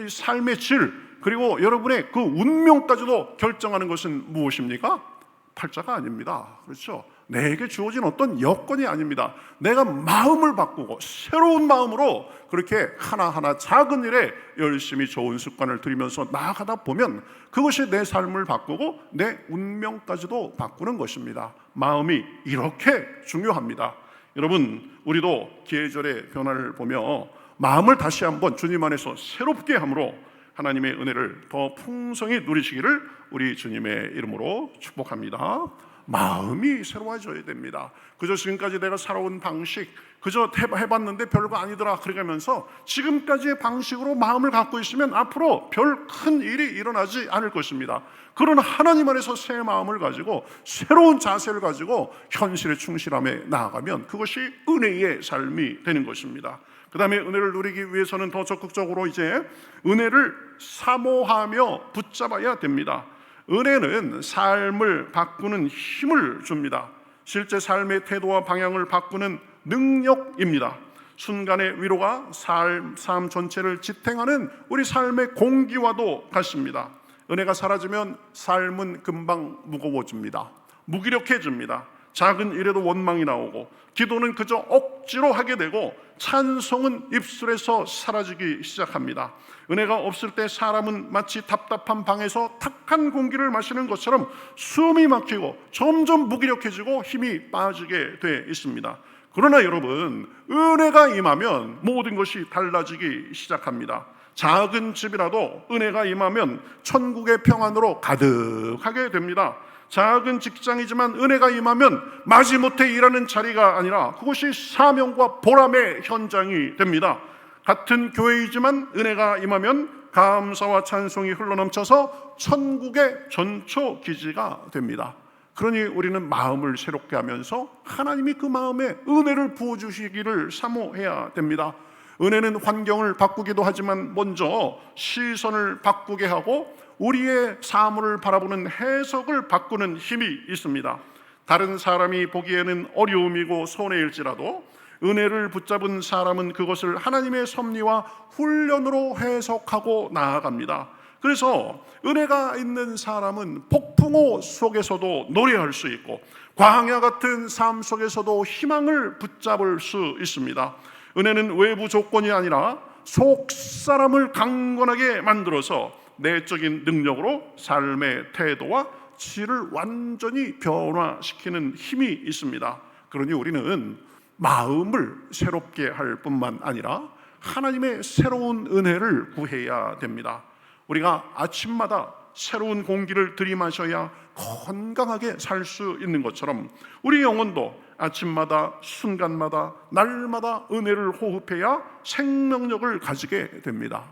삶의 질, 그리고 여러분의 그 운명까지도 결정하는 것은 무엇입니까? 팔자가 아닙니다. 그렇죠? 내게 주어진 어떤 여건이 아닙니다. 내가 마음을 바꾸고 새로운 마음으로 그렇게 하나하나 작은 일에 열심히 좋은 습관을 들이면서 나아가다 보면 그것이 내 삶을 바꾸고 내 운명까지도 바꾸는 것입니다. 마음이 이렇게 중요합니다. 여러분, 우리도 계절의 변화를 보며 마음을 다시 한번 주님 안에서 새롭게 함으로 하나님의 은혜를 더 풍성히 누리시기를 우리 주님의 이름으로 축복합니다. 마음이 새로워져야 됩니다. 그저 지금까지 내가 살아온 방식, 그저 해봤는데 별거 아니더라 그러면서 지금까지의 방식으로 마음을 갖고 있으면 앞으로 별 큰 일이 일어나지 않을 것입니다. 그러나 하나님 안에서 새 마음을 가지고 새로운 자세를 가지고 현실에 충실함에 나아가면 그것이 은혜의 삶이 되는 것입니다. 그 다음에 은혜를 누리기 위해서는 더 적극적으로 이제 은혜를 사모하며 붙잡아야 됩니다. 은혜는 삶을 바꾸는 힘을 줍니다. 실제 삶의 태도와 방향을 바꾸는 능력입니다. 순간의 위로가 삶 전체를 지탱하는 우리 삶의 공기와도 같습니다. 은혜가 사라지면 삶은 금방 무거워집니다. 무기력해집니다. 작은 일에도 원망이 나오고, 기도는 그저 억지로 하게 되고, 찬송은 입술에서 사라지기 시작합니다. 은혜가 없을 때 사람은 마치 답답한 방에서 탁한 공기를 마시는 것처럼 숨이 막히고 점점 무기력해지고 힘이 빠지게 돼 있습니다. 그러나 여러분, 은혜가 임하면 모든 것이 달라지기 시작합니다. 작은 집이라도 은혜가 임하면 천국의 평안으로 가득하게 됩니다. 작은 직장이지만 은혜가 임하면 마지못해 일하는 자리가 아니라 그것이 사명과 보람의 현장이 됩니다. 같은 교회이지만 은혜가 임하면 감사와 찬송이 흘러넘쳐서 천국의 전초 기지가 됩니다. 그러니 우리는 마음을 새롭게 하면서 하나님이 그 마음에 은혜를 부어주시기를 사모해야 됩니다. 은혜는 환경을 바꾸기도 하지만 먼저 시선을 바꾸게 하고 우리의 사물을 바라보는 해석을 바꾸는 힘이 있습니다. 다른 사람이 보기에는 어려움이고 손해일지라도 은혜를 붙잡은 사람은 그것을 하나님의 섭리와 훈련으로 해석하고 나아갑니다. 그래서 은혜가 있는 사람은 폭풍우 속에서도 노래할 수 있고 광야 같은 삶 속에서도 희망을 붙잡을 수 있습니다. 은혜는 외부 조건이 아니라 속 사람을 강건하게 만들어서 내적인 능력으로 삶의 태도와 질을 완전히 변화시키는 힘이 있습니다. 그러니 우리는 마음을 새롭게 할 뿐만 아니라 하나님의 새로운 은혜를 구해야 됩니다. 우리가 아침마다 새로운 공기를 들이마셔야 건강하게 살 수 있는 것처럼 우리 영혼도 아침마다 순간마다 날마다 은혜를 호흡해야 생명력을 가지게 됩니다.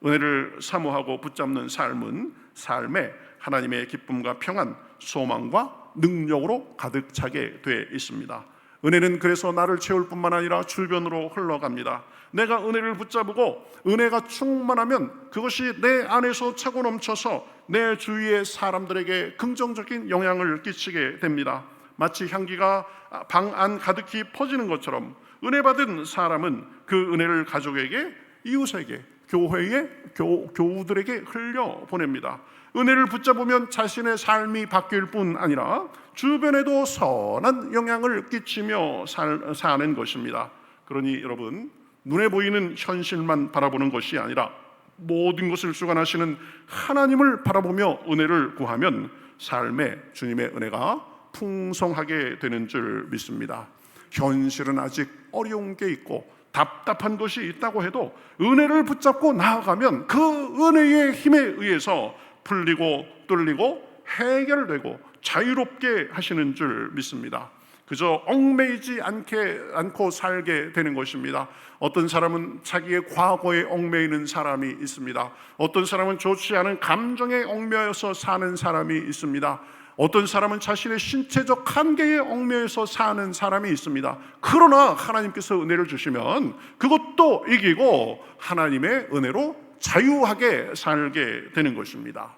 은혜를 사모하고 붙잡는 삶은 삶에 하나님의 기쁨과 평안, 소망과 능력으로 가득 차게 돼 있습니다. 은혜는 그래서 나를 채울 뿐만 아니라 주변으로 흘러갑니다. 내가 은혜를 붙잡고 은혜가 충만하면 그것이 내 안에서 차고 넘쳐서 내 주위의 사람들에게 긍정적인 영향을 끼치게 됩니다. 마치 향기가 방 안 가득히 퍼지는 것처럼 은혜 받은 사람은 그 은혜를 가족에게, 이웃에게, 교회에, 교우들에게 흘려보냅니다. 은혜를 붙잡으면 자신의 삶이 바뀔 뿐 아니라 주변에도 선한 영향을 끼치며 사는 것입니다. 그러니 여러분, 눈에 보이는 현실만 바라보는 것이 아니라 모든 것을 주관하시는 하나님을 바라보며 은혜를 구하면 삶에 주님의 은혜가 풍성하게 되는 줄 믿습니다. 현실은 아직 어려운 게 있고 답답한 것이 있다고 해도 은혜를 붙잡고 나아가면 그 은혜의 힘에 의해서 풀리고 뚫리고 해결되고 자유롭게 하시는 줄 믿습니다. 그저 얽매이지 않고 살게 되는 것입니다. 어떤 사람은 자기의 과거에 얽매이는 사람이 있습니다. 어떤 사람은 좋지 않은 감정에 얽매여서 사는 사람이 있습니다. 어떤 사람은 자신의 신체적 한계에 얽매여서 사는 사람이 있습니다. 그러나 하나님께서 은혜를 주시면 그것도 이기고 하나님의 은혜로 자유하게 살게 되는 것입니다.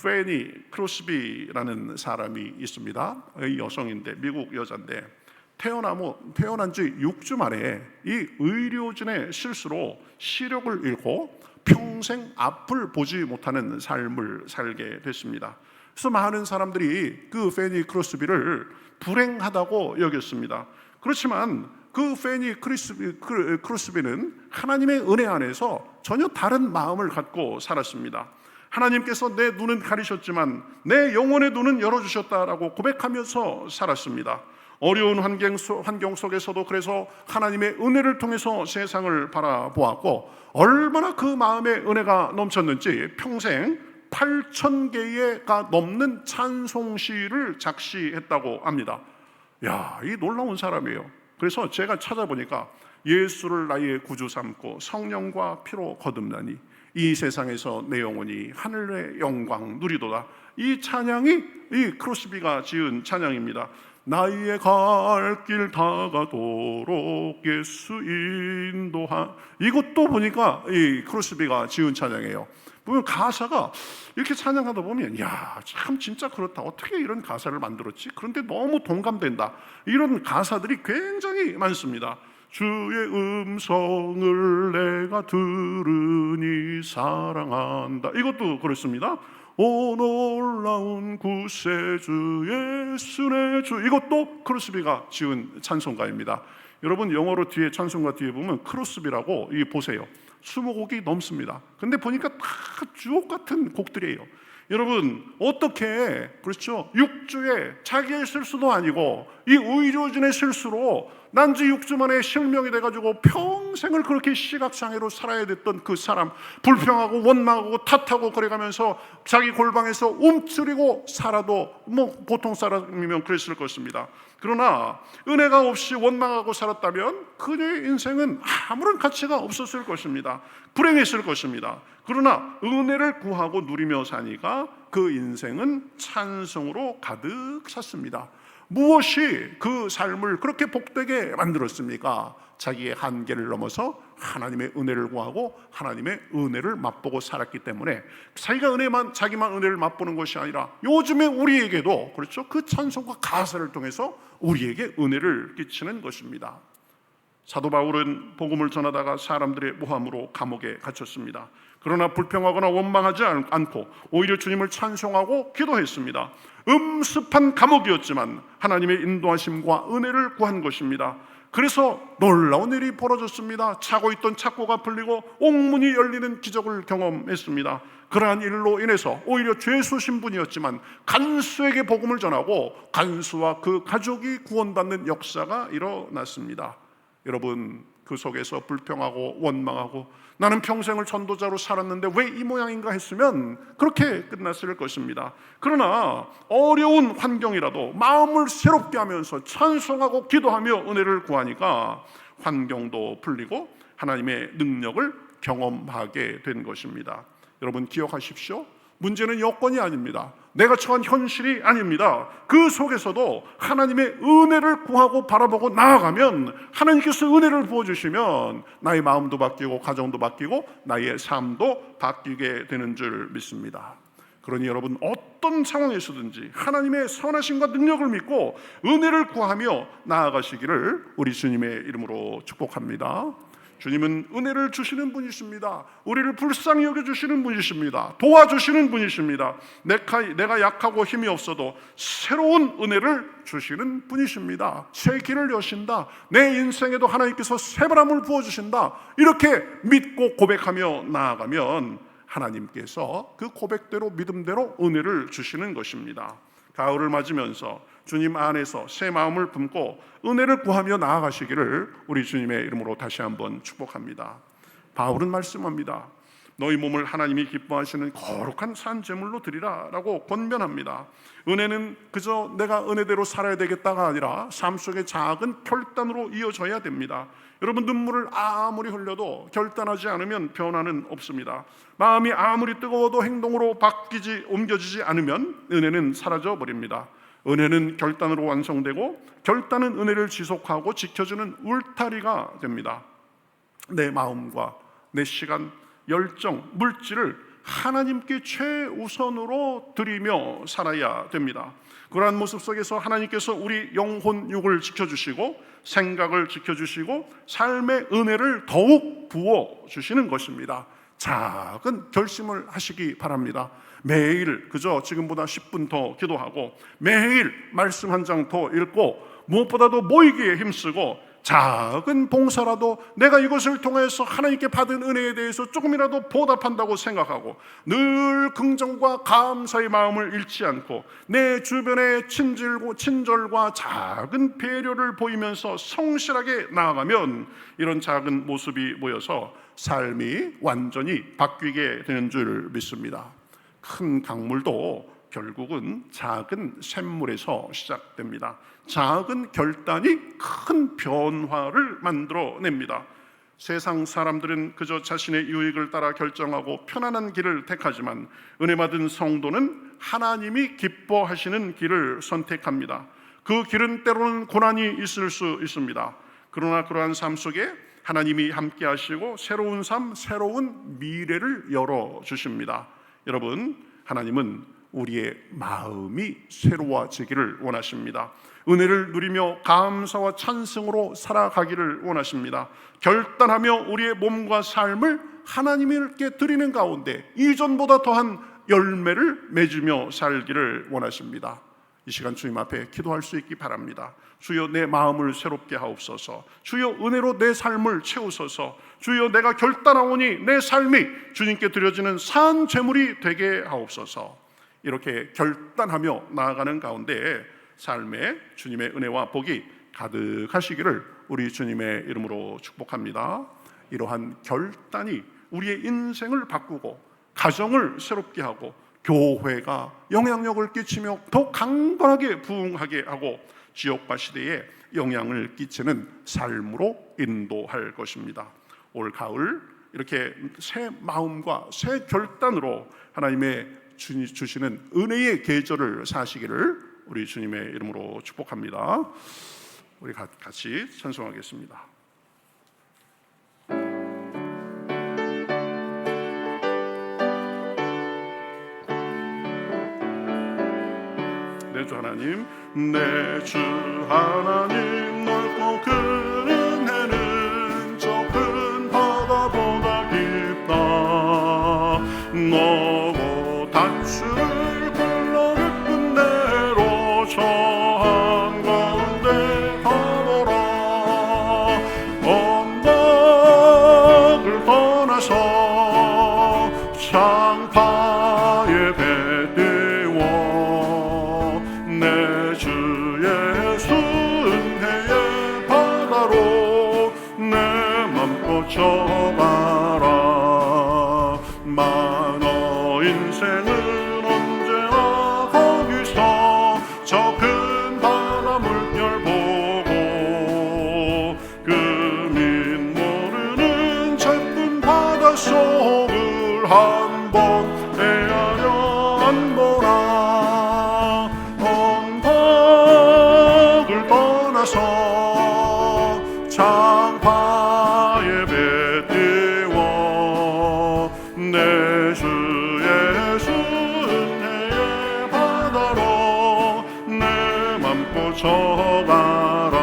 페니 크로스비라는 사람이 있습니다. 이 여성인데, 미국 여자인데 태어난 지 6주 만에 이 의료진의 실수로 시력을 잃고 평생 앞을 보지 못하는 삶을 살게 됐습니다. 그래서 많은 사람들이 그 페니 크로스비를 불행하다고 여겼습니다. 그렇지만 그 페니 크로스비는 하나님의 은혜 안에서 전혀 다른 마음을 갖고 살았습니다. 하나님께서 내 눈은 가리셨지만 내 영혼의 눈은 열어주셨다라고 고백하면서 살았습니다. 어려운 환경 속에서도 그래서 하나님의 은혜를 통해서 세상을 바라보았고, 얼마나 그 마음에 은혜가 넘쳤는지 평생 8,000개가 넘는 찬송시를 작시했다고 합니다. 야, 이 놀라운 사람이에요. 그래서 제가 찾아보니까 예수를 나의 구주 삼고 성령과 피로 거듭나니 이 세상에서 내 영혼이 하늘의 영광 누리도다. 이 찬양이 이 크로스비가 지은 찬양입니다. 나의 갈 길 다가도록 예수 인도하. 이것도 보니까 이 크로스비가 지은 찬양이에요. 보면 가사가 이렇게 찬양하다 보면 야, 참 진짜 그렇다. 어떻게 이런 가사를 만들었지? 그런데 너무 동감된다. 이런 가사들이 굉장히 많습니다. 주의 음성을 내가 들으니 사랑한다. 이것도 그렇습니다. 오 놀라운 구세주 예수의 주. 이것도 크로스비가 지은 찬송가입니다. 여러분 영어로 뒤에 찬송가 뒤에 보면 크로스비라고 이 보세요. 20곡이 넘습니다. 근데 보니까 다 주옥 같은 곡들이에요. 여러분 어떻게 그렇죠? 육주에 자기의 실수도 아니고 이 의료진의 실수로 난지 6주 만에 실명이 돼가지고 평생을 그렇게 시각장애로 살아야 됐던 그 사람, 불평하고 원망하고 탓하고 그래가면서 자기 골방에서 움츠리고 살아도 뭐 보통 사람이면 그랬을 것입니다. 그러나 은혜가 없이 원망하고 살았다면 그의 인생은 아무런 가치가 없었을 것입니다. 불행했을 것입니다. 그러나 은혜를 구하고 누리며 사니까 그 인생은 찬송으로 가득 찼습니다. 무엇이 그 삶을 그렇게 복되게 만들었습니까? 자기의 한계를 넘어서 하나님의 은혜를 구하고 하나님의 은혜를 맛보고 살았기 때문에 자기만 은혜를 맛보는 것이 아니라 요즘에 우리에게도 그렇죠? 그 찬송과 가사를 통해서 우리에게 은혜를 끼치는 것입니다. 사도 바울은 복음을 전하다가 사람들의 모함으로 감옥에 갇혔습니다. 그러나 불평하거나 원망하지 않고 오히려 주님을 찬송하고 기도했습니다. 음습한 감옥이었지만 하나님의 인도하심과 은혜를 구한 것입니다. 그래서 놀라운 일이 벌어졌습니다. 차고 있던 착고가 풀리고 옥문이 열리는 기적을 경험했습니다. 그러한 일로 인해서 오히려 죄수 신분이었지만 간수에게 복음을 전하고 간수와 그 가족이 구원받는 역사가 일어났습니다. 여러분 그 속에서 불평하고 원망하고 나는 평생을 전도자로 살았는데 왜 이 모양인가 했으면 그렇게 끝났을 것입니다. 그러나 어려운 환경이라도 마음을 새롭게 하면서 찬송하고 기도하며 은혜를 구하니까 환경도 풀리고 하나님의 능력을 경험하게 된 것입니다. 여러분 기억하십시오. 문제는 여건이 아닙니다. 내가 처한 현실이 아닙니다. 그 속에서도 하나님의 은혜를 구하고 바라보고 나아가면 하나님께서 은혜를 부어주시면 나의 마음도 바뀌고 가정도 바뀌고 나의 삶도 바뀌게 되는 줄 믿습니다. 그러니 여러분 어떤 상황에서든지 하나님의 선하심과 능력을 믿고 은혜를 구하며 나아가시기를 우리 주님의 이름으로 축복합니다. 주님은 은혜를 주시는 분이십니다. 우리를 불쌍히 여겨주시는 분이십니다. 도와주시는 분이십니다. 내가 약하고 힘이 없어도 새로운 은혜를 주시는 분이십니다. 새 길을 여신다. 내 인생에도 하나님께서 새바람을 부어주신다. 이렇게 믿고 고백하며 나아가면 하나님께서 그 고백대로 믿음대로 은혜를 주시는 것입니다. 가을을 맞으면서 주님 안에서 새 마음을 품고 은혜를 구하며 나아가시기를 우리 주님의 이름으로 다시 한번 축복합니다. 바울은 말씀합니다. 너희 몸을 하나님이 기뻐하시는 거룩한 산 제물로 드리라 라고 권면합니다. 은혜는 그저 내가 은혜대로 살아야 되겠다가 아니라 삶 속의 작은 결단으로 이어져야 됩니다. 여러분 눈물을 아무리 흘려도 결단하지 않으면 변화는 없습니다. 마음이 아무리 뜨거워도 행동으로 옮겨지지 않으면 은혜는 사라져 버립니다. 은혜는 결단으로 완성되고 결단은 은혜를 지속하고 지켜주는 울타리가 됩니다. 내 마음과 내 시간, 열정, 물질을 하나님께 최우선으로 드리며 살아야 됩니다. 그러한 모습 속에서 하나님께서 우리 영혼 육을 지켜주시고 생각을 지켜주시고 삶의 은혜를 더욱 부어주시는 것입니다. 작은 결심을 하시기 바랍니다. 매일 그저 지금보다 10분 더 기도하고 매일 말씀 한 장 더 읽고 무엇보다도 모이기에 힘쓰고 작은 봉사라도 내가 이것을 통해서 하나님께 받은 은혜에 대해서 조금이라도 보답한다고 생각하고 늘 긍정과 감사의 마음을 잃지 않고 내 주변의 친절과 작은 배려를 보이면서 성실하게 나아가면 이런 작은 모습이 모여서 삶이 완전히 바뀌게 되는 줄 믿습니다. 큰 강물도 결국은 작은 샘물에서 시작됩니다. 작은 결단이 큰 변화를 만들어냅니다. 세상 사람들은 그저 자신의 유익을 따라 결정하고 편안한 길을 택하지만 은혜 받은 성도는 하나님이 기뻐하시는 길을 선택합니다. 그 길은 때로는 고난이 있을 수 있습니다. 그러나 그러한 삶 속에 하나님이 함께 하시고 새로운 삶, 새로운 미래를 열어주십니다. 여러분, 하나님은 우리의 마음이 새로워지기를 원하십니다. 은혜를 누리며 감사와 찬송으로 살아가기를 원하십니다. 결단하며 우리의 몸과 삶을 하나님께 드리는 가운데 이전보다 더한 열매를 맺으며 살기를 원하십니다. 이 시간 주님 앞에 기도할 수 있기 바랍니다. 주여, 내 마음을 새롭게 하옵소서. 주여, 은혜로 내 삶을 채우소서. 주여, 내가 결단하오니 내 삶이 주님께 드려지는 산 제물이 되게 하옵소서. 이렇게 결단하며 나아가는 가운데 삶에 주님의 은혜와 복이 가득하시기를 우리 주님의 이름으로 축복합니다. 이러한 결단이 우리의 인생을 바꾸고 가정을 새롭게 하고 교회가 영향력을 끼치며 더 강건하게 부흥하게 하고 지역과 시대에 영향을 끼치는 삶으로 인도할 것입니다. 올 가을 이렇게 새 마음과 새 결단으로 하나님의 주시는 은혜의 계절을 사시기를 우리 주님의 이름으로 축복합니다. 우리 같이 찬송하겠습니다. 내 주 하나님, 내 주 하나님, 넓고 큰 은혜는 저 큰 바다보다 깊다. 너고 다추를 불러 깊은 데로 저 한가운데 가보라. 언덕을 떠나서 창파의 배 띄워 내 주 예수 은혜의 바다로 내 맘 꽂혀가라. 만어 인생은 언제나 거기서 저 큰 바다 물결 보고 금인 모르는 작은 바닷속을 한번 헤아려 안 보나. 언덕을 떠나서 창파의 배 띄워 내 주 예수 은혜의 바다로 내 맘 꽂혀가라.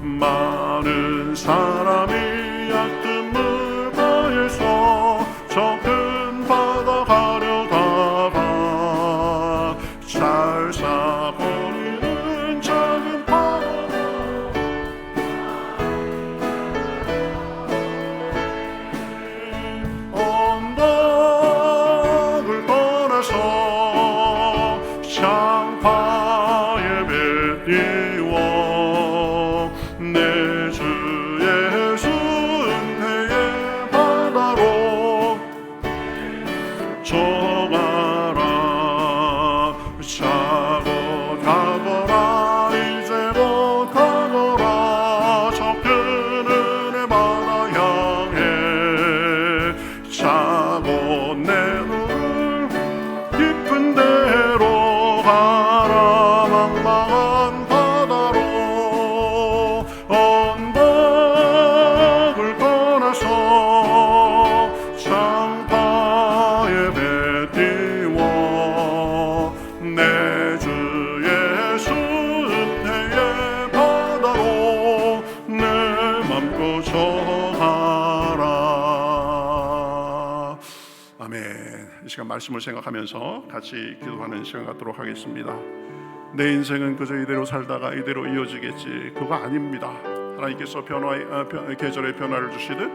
많은 사람이 얕은 물가에서 저 큰 바다 가려다가 잘 사버리는 작은 바다 언덕을 떠나서 창파의 배 띄워 내 주 예수 은혜의 바다로 저가라. 차고 가거라. 이제 곧 가거라. 저 큰 은혜 바다 향해 차고 내 눈을 깊은 데로 가라. 망망한 바다로 언덕을 떠나서 창파의 배 띄워 내 주 예수 은혜의 바다로 내 맘 꽂혀가라. 아멘. 이 시간 말씀을 생각하면서 같이 기도하는 시간 갖도록 하겠습니다. 내 인생은 그저 이대로 살다가 이대로 이어지겠지, 그거 아닙니다. 하나님께서 계절의 변화를 주시듯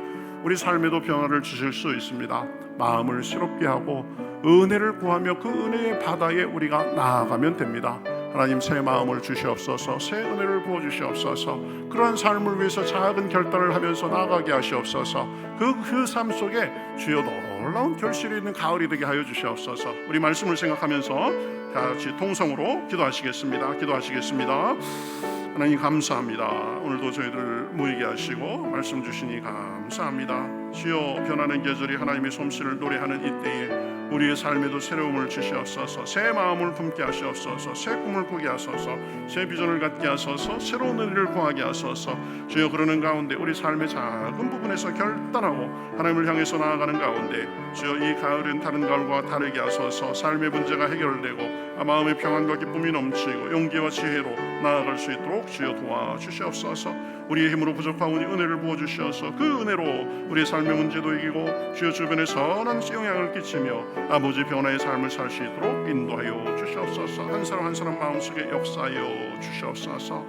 우리 삶에도 변화를 주실 수 있습니다. 마음을 새롭게 하고 은혜를 구하며 그 은혜의 바다에 우리가 나아가면 됩니다. 하나님, 새 마음을 주시옵소서. 새 은혜를 부어주시옵소서. 그러한 삶을 위해서 작은 결단을 하면서 나아가게 하시옵소서. 그 삶 속에 주여 놀라운 결실이 있는 가을이 되게 하여 주시옵소서. 우리 말씀을 생각하면서 같이 통성으로 기도하시겠습니다. 하나님, 감사합니다. 오늘도 저희들 모이게 하시고 말씀 주시니 감사합니다. 주여, 변하는 계절이 하나님의 솜씨를 노래하는 이때에 우리의 삶에도 새로움을 주시옵소서. 새 마음을 품게 하시옵소서. 새 꿈을 꾸게 하소서. 새 비전을 갖게 하소서. 새로운 은혜를 구하게 하소서. 주여, 그러는 가운데 우리 삶의 작은 부분에서 결단하고 하나님을 향해서 나아가는 가운데 주여, 이 가을은 다른 가을과 다르게 하소서. 삶의 문제가 해결되고 마음의 평안과 기쁨이 넘치고 용기와 지혜로 나아갈 수 있도록 주여 도와주시옵소서. 우리의 힘으로 부족하오니 은혜를 부어주시어서 그 은혜로 우리의 삶의 문제도 이기고 주여 주변에 선한 영향을 끼치며 아버지 변화의 삶을 살 수 있도록 인도하여 주시옵소서. 한 사람 한 사람 마음속에 역사하여 주시옵소서.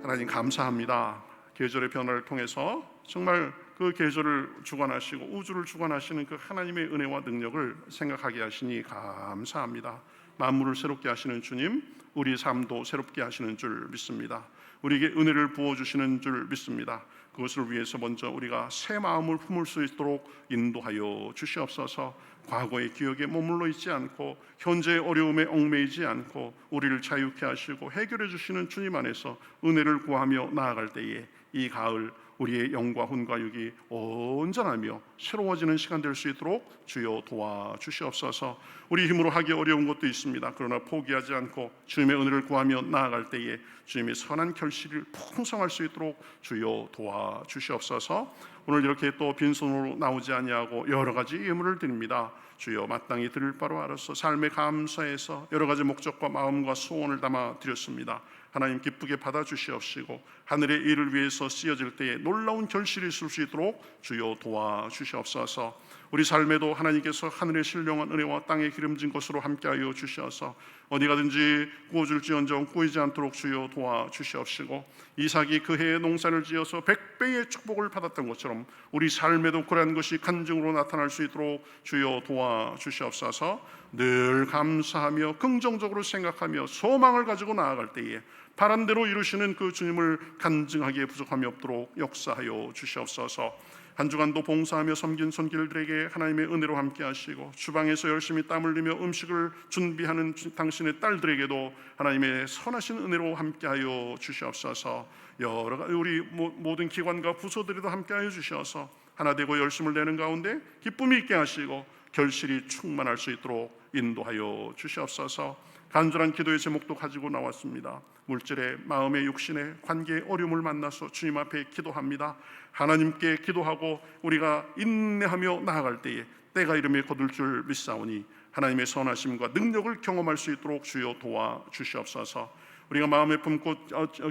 하나님 감사합니다. 계절의 변화를 통해서 정말 그 계절을 주관하시고 우주를 주관하시는 그 하나님의 은혜와 능력을 생각하게 하시니 감사합니다. 만물을 새롭게 하시는 주님, 우리 삶도 새롭게 하시는 줄 믿습니다. 우리에게 은혜를 부어주시는 줄 믿습니다. 그것을 위해서 먼저 우리가 새 마음을 품을 수 있도록 인도하여 주시옵소서. 과거의 기억에 머물러 있지 않고 현재의 어려움에 얽매이지 않고 우리를 자유케 하시고 해결해 주시는 주님 안에서 은혜를 구하며 나아갈 때에 이 가을 우리의 영과 혼과 육이 온전하며 새로워지는 시간 될 수 있도록 주여 도와주시옵소서. 우리 힘으로 하기 어려운 것도 있습니다. 그러나 포기하지 않고 주님의 은혜를 구하며 나아갈 때에 주님의 선한 결실을 풍성할 수 있도록 주여 도와주시옵소서. 오늘 이렇게 또 빈손으로 나오지 아니하고 여러 가지 예물을 드립니다. 주여, 마땅히 드릴 바로 알아서 삶에 감사해서 여러 가지 목적과 마음과 소원을 담아 드렸습니다. 하나님 기쁘게 받아주시옵시고 하늘의 일을 위해서 쓰여질 때에 놀라운 결실이 있을 수 있도록 주여 도와주시옵소서. 우리 삶에도 하나님께서 하늘의 신령한 은혜와 땅에 기름진 것으로 함께하여 주셔서 어디 가든지 구워줄지언정 꼬이지 않도록 주여 도와주시옵시고 이삭이 그 해에 농사를 지어서 100배의 축복을 받았던 것처럼 우리 삶에도 그러한 것이 간증으로 나타날 수 있도록 주여 도와주시옵소서. 늘 감사하며 긍정적으로 생각하며 소망을 가지고 나아갈 때에 바란대로 이루시는 그 주님을 간증하기에 부족함이 없도록 역사하여 주시옵소서. 한 주간도 봉사하며 섬긴 손길들에게 하나님의 은혜로 함께 하시고 주방에서 열심히 땀 흘리며 음식을 준비하는 당신의 딸들에게도 하나님의 선하신 은혜로 함께하여 주시옵소서. 여러 가지 우리 모든 기관과 부서들에도 함께하여 주셔서 하나 되고 열심을 내는 가운데 기쁨이 있게 하시고 결실이 충만할 수 있도록 인도하여 주시옵소서. 간절한 기도의 제목도 가지고 나왔습니다. 물질의, 마음의, 육신의, 관계의 어려움을 만나서 주님 앞에 기도합니다. 하나님께 기도하고 우리가 인내하며 나아갈 때에 때가 이름에 거둘 줄 믿사오니 하나님의 선하심과 능력을 경험할 수 있도록 주여 도와주시옵소서. 우리가 마음에 품고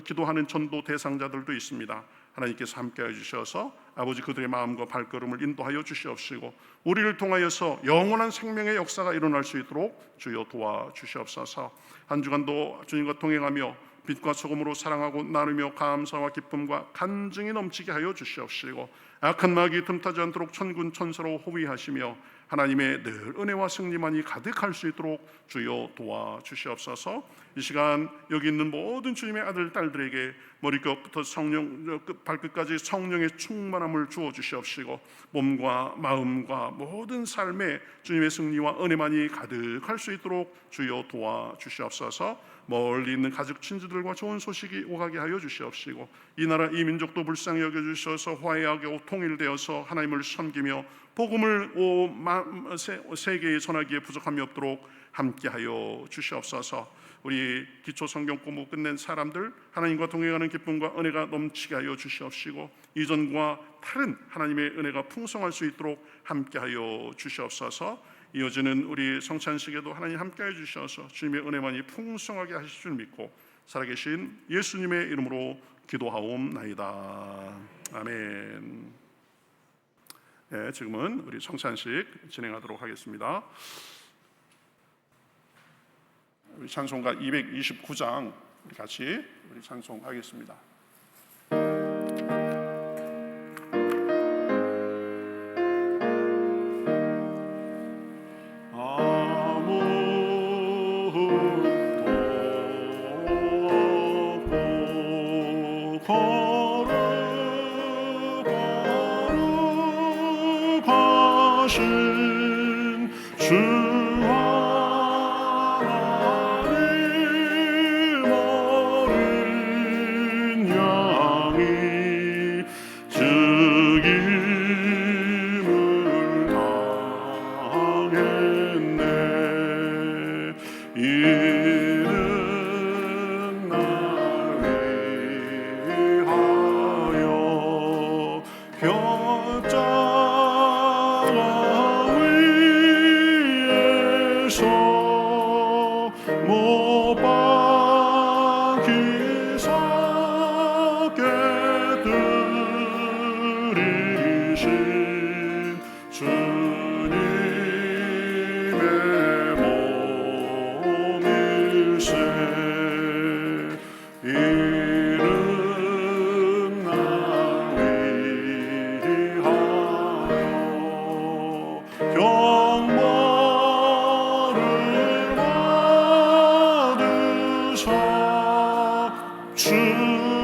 기도하는 전도 대상자들도 있습니다. 하나님께서 함께해 주셔서 아버지 그들의 마음과 발걸음을 인도하여 주시옵시고 우리를 통하여서 영원한 생명의 역사가 일어날 수 있도록 주여 도와주시옵소서. 한 주간도 주님과 동행하며 빛과 소금으로 사랑하고 나누며 감사와 기쁨과 간증이 넘치게 하여 주시옵시고 악한 마귀 틈타지 않도록 천군 천사로 호위하시며 하나님의 늘 은혜와 승리만이 가득할 수 있도록 주여 도와주시옵소서. 이 시간 여기 있는 모든 주님의 아들 딸들에게 머리끝부터 발끝까지 성령의 충만함을 주어 주시옵시고 몸과 마음과 모든 삶에 주님의 승리와 은혜만이 가득할 수 있도록 주여 도와주시옵소서. 멀리 있는 가족 친지들과 좋은 소식이 오가게 하여 주시옵시고 이 나라 이 민족도 불쌍히 여겨주셔서 화해하고 통일되어서 하나님을 섬기며 복음을 세계에 전하기에 부족함이 없도록 함께하여 주시옵소서. 우리 기초 성경 공부 끝낸 사람들 하나님과 동행하는 기쁨과 은혜가 넘치게 하여 주시옵시고 이전과 다른 하나님의 은혜가 풍성할 수 있도록 함께하여 주시옵소서. 이어지는 우리 성찬식에도 하나님 함께해 주셔서 주님의 은혜만이 풍성하게 하실 줄 믿고 살아계신 예수님의 이름으로 기도하옵나이다. 아멘. 네, 지금은 우리 성찬식 진행하도록 하겠습니다. 우리 찬송가 229장 같이 우리 찬송하겠습니다.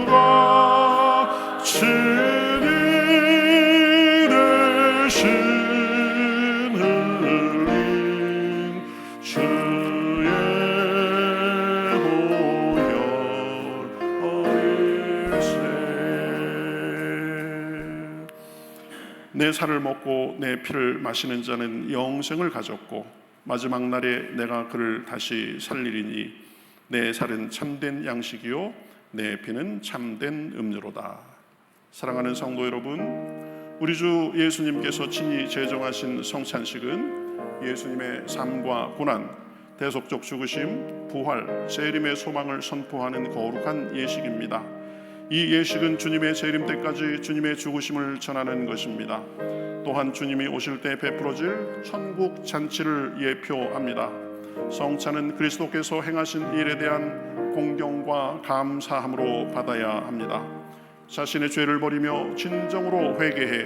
주가 친히 대신 흘린 주의 보혈 어릴세. 내 살을 먹고 내 피를 마시는 자는 영생을 가졌고 마지막 날에 내가 그를 다시 살리리니 내 살은 참된 양식이요 내 피는 참된 음료로다. 사랑하는 성도 여러분, 우리 주 예수님께서 친히 제정하신 성찬식은 예수님의 삶과 고난, 대속적 죽으심, 부활, 재림의 소망을 선포하는 거룩한 예식입니다. 이 예식은 주님의 재림 때까지 주님의 죽으심을 전하는 것입니다. 또한 주님이 오실 때 베풀어질 천국 잔치를 예표합니다. 성찬은 그리스도께서 행하신 일에 대한 공경과 감사함으로 받아야 합니다. 자신의 죄를 버리며 진정으로 회개해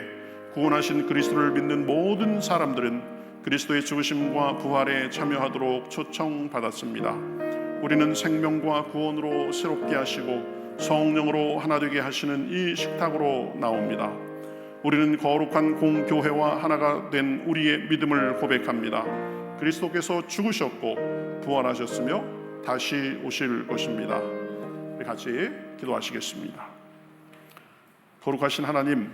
구원하신 그리스도를 믿는 모든 사람들은 그리스도의 죽으심과 부활에 참여하도록 초청받았습니다. 우리는 생명과 구원으로 새롭게 하시고 성령으로 하나 되게 하시는 이 식탁으로 나옵니다. 우리는 거룩한 공교회와 하나가 된 우리의 믿음을 고백합니다. 그리스도께서 죽으셨고 부활하셨으며 다시 오실 것입니다. 우리 같이 기도하시겠습니다. 거룩하신 하나님,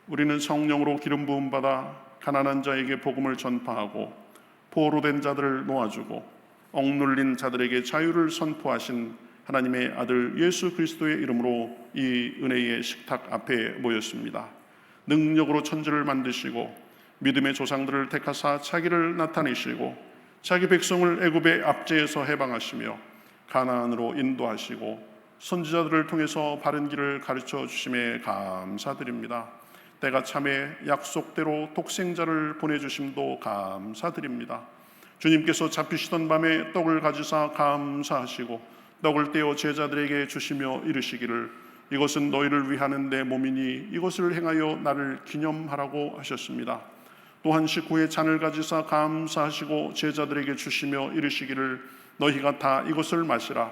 우리는 성령으로 기름 부음 받아 가난한 자에게 복음을 전파하고 포로로 된 자들을 놓아주고 억눌린 자들에게 자유를 선포하신 하나님의 아들 예수 그리스도의 이름으로 이 은혜의 식탁 앞에 모였습니다. 능력으로 천지를 만드시고 믿음의 조상들을 택하사 자기를 나타내시고 자기 백성을 애굽의 압제에서 해방하시며 가나안으로 인도하시고 선지자들을 통해서 바른 길을 가르쳐 주심에 감사드립니다. 때가 참에 약속대로 독생자를 보내주심도 감사드립니다. 주님께서 잡히시던 밤에 떡을 가지사 감사하시고 떡을 떼어 제자들에게 주시며 이르시기를 이것은 너희를 위하는 내 몸이니 이것을 행하여 나를 기념하라고 하셨습니다. 또한 식후에 잔을 가지사 감사하시고 제자들에게 주시며 이르시기를 너희가 다 이것을 마시라.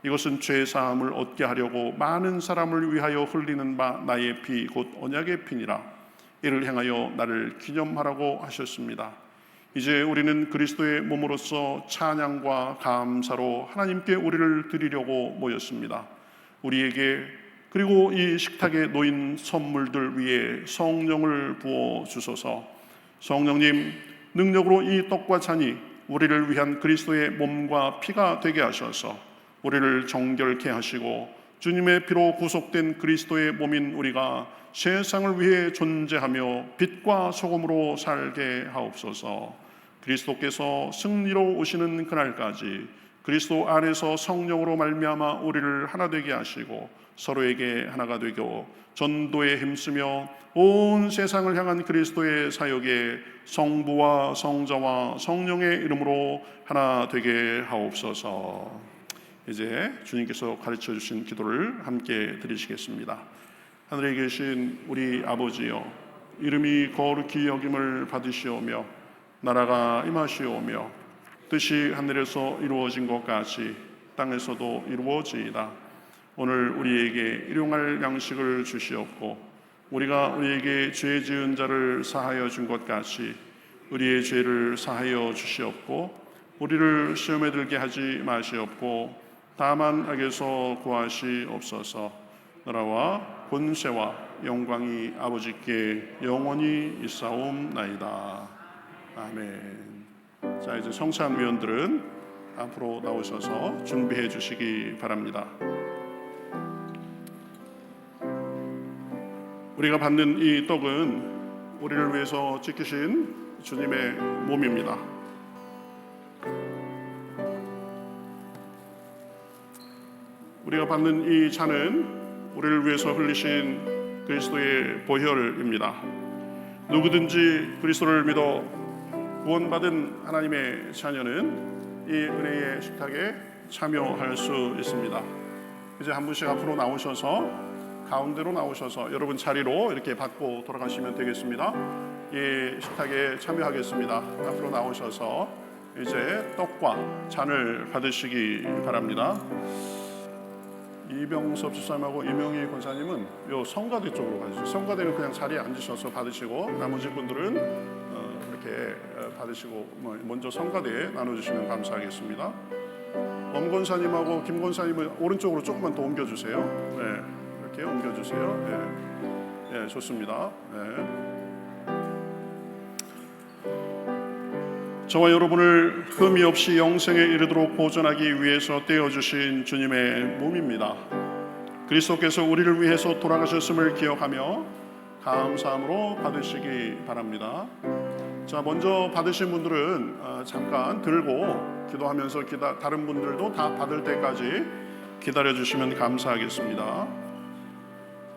이것은 죄 사함을 얻게 하려고 많은 사람을 위하여 흘리는 바 나의 피 곧 언약의 피니라. 이를 행하여 나를 기념하라고 하셨습니다. 이제 우리는 그리스도의 몸으로서 찬양과 감사로 하나님께 우리를 드리려고 모였습니다. 우리에게 그리고 이 식탁에 놓인 선물들 위에 성령을 부어 주소서. 성령님, 능력으로 이 떡과 잔이 우리를 위한 그리스도의 몸과 피가 되게 하셔서 우리를 정결케 하시고 주님의 피로 구속된 그리스도의 몸인 우리가 세상을 위해 존재하며 빛과 소금으로 살게 하옵소서. 그리스도께서 승리로 오시는 그날까지 그리스도 안에서 성령으로 말미암아 우리를 하나 되게 하시고 서로에게 하나가 되고 전도에 힘쓰며 온 세상을 향한 그리스도의 사역에 성부와 성자와 성령의 이름으로 하나 되게 하옵소서. 이제 주님께서 가르쳐 주신 기도를 함께 드리시겠습니다. 하늘에 계신 우리 아버지여, 이름이 거룩히 여김을 받으시오며 나라가 임하시오며 뜻이 하늘에서 이루어진 것 같이 땅에서도 이루어지이다. 오늘 우리에게 일용할 양식을 주시옵고 우리가 우리에게 죄 지은 자를 사하여 준 것 같이 우리의 죄를 사하여 주시옵고 우리를 시험에 들게 하지 마시옵고 다만 악에서 구하시옵소서. 나라와 권세와 영광이 아버지께 영원히 있사옵나이다. 아멘. 자, 이제 성찬위원들은 앞으로 나오셔서 준비해 주시기 바랍니다. 우리가 받는 이 떡은 우리를 위해서 지키신 주님의 몸입니다. 우리가 받는 이 잔은 우리를 위해서 흘리신 그리스도의 보혈입니다. 누구든지 그리스도를 믿어 구원받은 하나님의 자녀는 이 은혜의 식탁에 참여할 수 있습니다. 이제 한 분씩 앞으로 나오셔서 가운데로 나오셔서 여러분 자리로 이렇게 받고 돌아가시면 되겠습니다. 이 식탁에 참여하겠습니다. 앞으로 나오셔서 이제 떡과 잔을 받으시기 바랍니다. 이병섭 집사님하고 이명희 권사님은 요 성가대 쪽으로 가주세요. 성가대는 그냥 자리에 앉으셔서 받으시고 나머지 분들은 이렇게 받으시고 먼저 성가대에 나눠주시면 감사하겠습니다. 엄 권사님하고 김 권사님은 오른쪽으로 조금만 더 옮겨주세요. 네, 이렇게 옮겨주세요. 네, 좋습니다. 네. 저와 여러분을 흠이 없이 영생에 이르도록 보존하기 위해서 떼어주신 주님의 몸입니다. 그리스도께서 우리를 위해서 돌아가셨음을 기억하며 감사함으로 받으시기 바랍니다. 자, 먼저 받으신 분들은 잠깐 들고 기도하면서 다른 분들도 다 받을 때까지 기다려주시면 감사하겠습니다.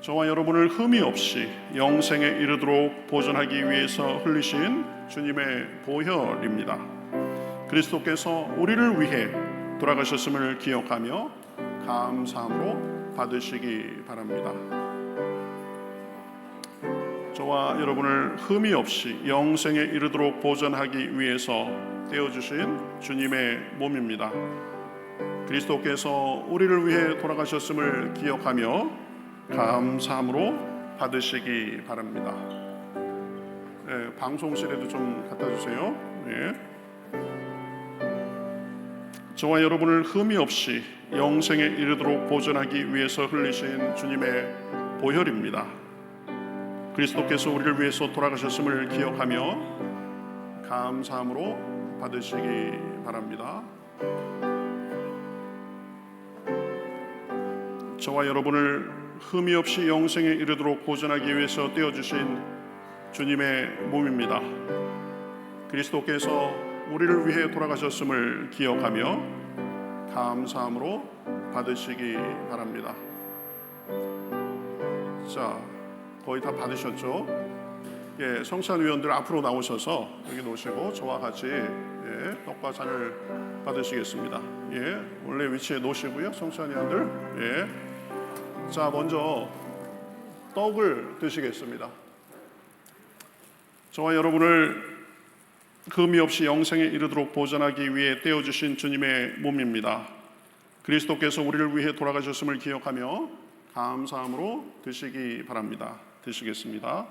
저와 여러분을 흠이 없이 영생에 이르도록 보존하기 위해서 흘리신 주님의 보혈입니다. 그리스도께서 우리를 위해 돌아가셨음을 기억하며 감사함으로 받으시기 바랍니다. 저와 여러분을 흠이 없이 영생에 이르도록 보존하기 위해서 떼어주신 주님의 몸입니다. 그리스도께서 우리를 위해 돌아가셨음을 기억하며 감사함으로 받으시기 바랍니다. 네, 방송실에도 좀 갖다 주세요. 네. 저와 여러분을 흠이 없이 영생에 이르도록 보존하기 위해서 흘리신 주님의 보혈입니다. 그리스도께서 우리를 위해서 돌아가셨음을 기억하며 감사함으로 받으시기 바랍니다. 저와 여러분을 흠이 없이 영생에 이르도록 보존하기 위해서 떼어주신 주님의 몸입니다. 그리스도께서 우리를 위해 돌아가셨음을 기억하며 감사함으로 받으시기 바랍니다. 자, 거의 다 받으셨죠? 예, 성찬위원들 앞으로 나오셔서 여기 놓으시고 저와 같이 떡과 잔을 받으시겠습니다. 예, 원래 위치에 놓으시고요, 성찬위원들. 예. 자, 먼저 떡을 드시겠습니다. 저와 여러분을 흠이 없이 영생에 이르도록 보존하기 위해 떼어주신 주님의 몸입니다. 그리스도께서 우리를 위해 돌아가셨음을 기억하며 감사함으로 드시기 바랍니다. 드시겠습니다.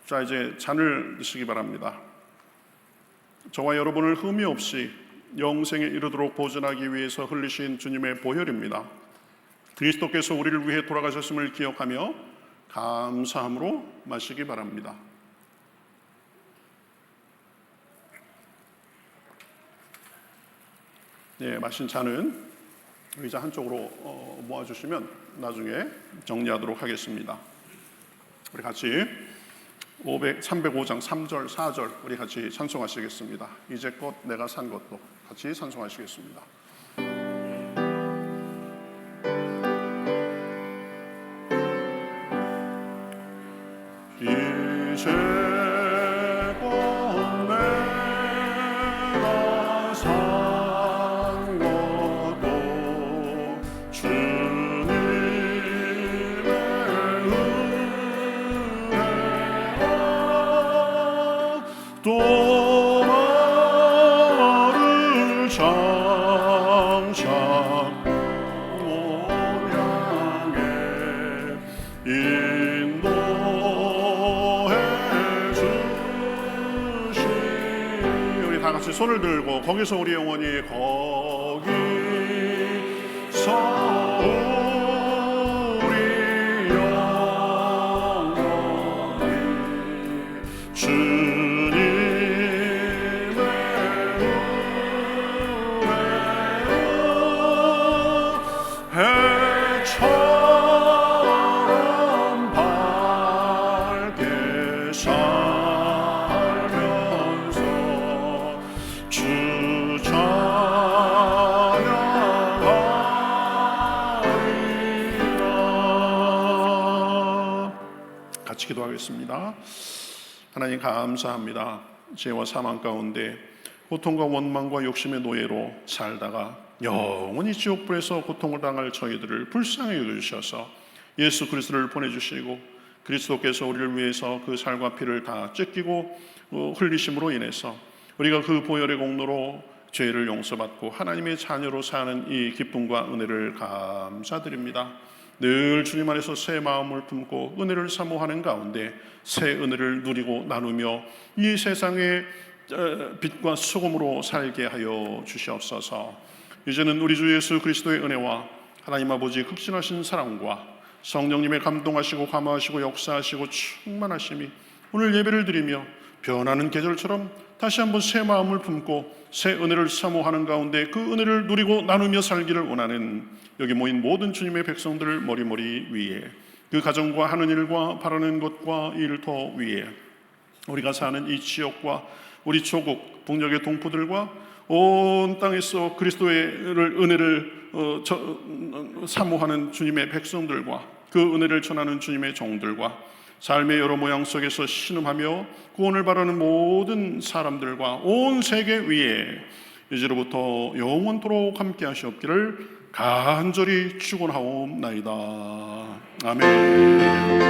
자, 이제 잔을 드시기 바랍니다. 저와 여러분을 흠이 없이 영생에 이르도록 보존하기 위해서 흘리신 주님의 보혈입니다. 그리스도께서 우리를 위해 돌아가셨음을 기억하며 감사함으로 마시기 바랍니다. 네, 마신 잔은 의자 한쪽으로 모아주시면 나중에 정리하도록 하겠습니다. 우리 같이 305장 3절 4절 우리 같이 찬송하시겠습니다. 이제껏 내가 산 것도 같이 찬송하시겠습니다. 이제껏 내가 산 것도 주님의 은혜와 또 나를 장차 모양에 인도해 주시. 우리 다 같이 손을 들고 거기서 우리 영혼이 거기서 우리 영혼이 주님의 은혜로 해처럼 밝게 살면서 주 찬양하리라. 같이 기도하겠습니다. 하나님 감사합니다. 죄와 사망 가운데 고통과 원망과 욕심의 노예로 살다가 영원히 지옥불에서 고통을 당할 저희들을 불쌍히 여겨주셔서 예수 그리스도를 보내주시고 그리스도께서 우리를 위해서 그 살과 피를 다 찢기고 흘리심으로 인해서 우리가 그 보혈의 공로로 죄를 용서받고 하나님의 자녀로 사는 이 기쁨과 은혜를 감사드립니다. 늘 주님 안에서 새 마음을 품고 은혜를 사모하는 가운데 새 은혜를 누리고 나누며 이 세상의 빛과 소금으로 살게 하여 주시옵소서. 이제는 우리 주 예수 그리스도의 은혜와 하나님 아버지 극진하신 사랑과 성령님의 감동하시고 감화하시고 역사하시고 충만하심이 오늘 예배를 드리며 변하는 계절처럼 다시 한번 새 마음을 품고 새 은혜를 사모하는 가운데 그 은혜를 누리고 나누며 살기를 원하는 여기 모인 모든 주님의 백성들 머리머리 위에, 그 가정과 하는 일과 바라는 것과 일터 위에, 우리가 사는 이 지역과 우리 조국 북녘의 동포들과 온 땅에서 그리스도의 은혜를 사모하는 주님의 백성들과 그 은혜를 전하는 주님의 종들과 삶의 여러 모양 속에서 신음하며 구원을 바라는 모든 사람들과 온 세계 위에 이제로부터 영원토록 함께 하시옵기를 간절히 축원하옵나이다. 아멘.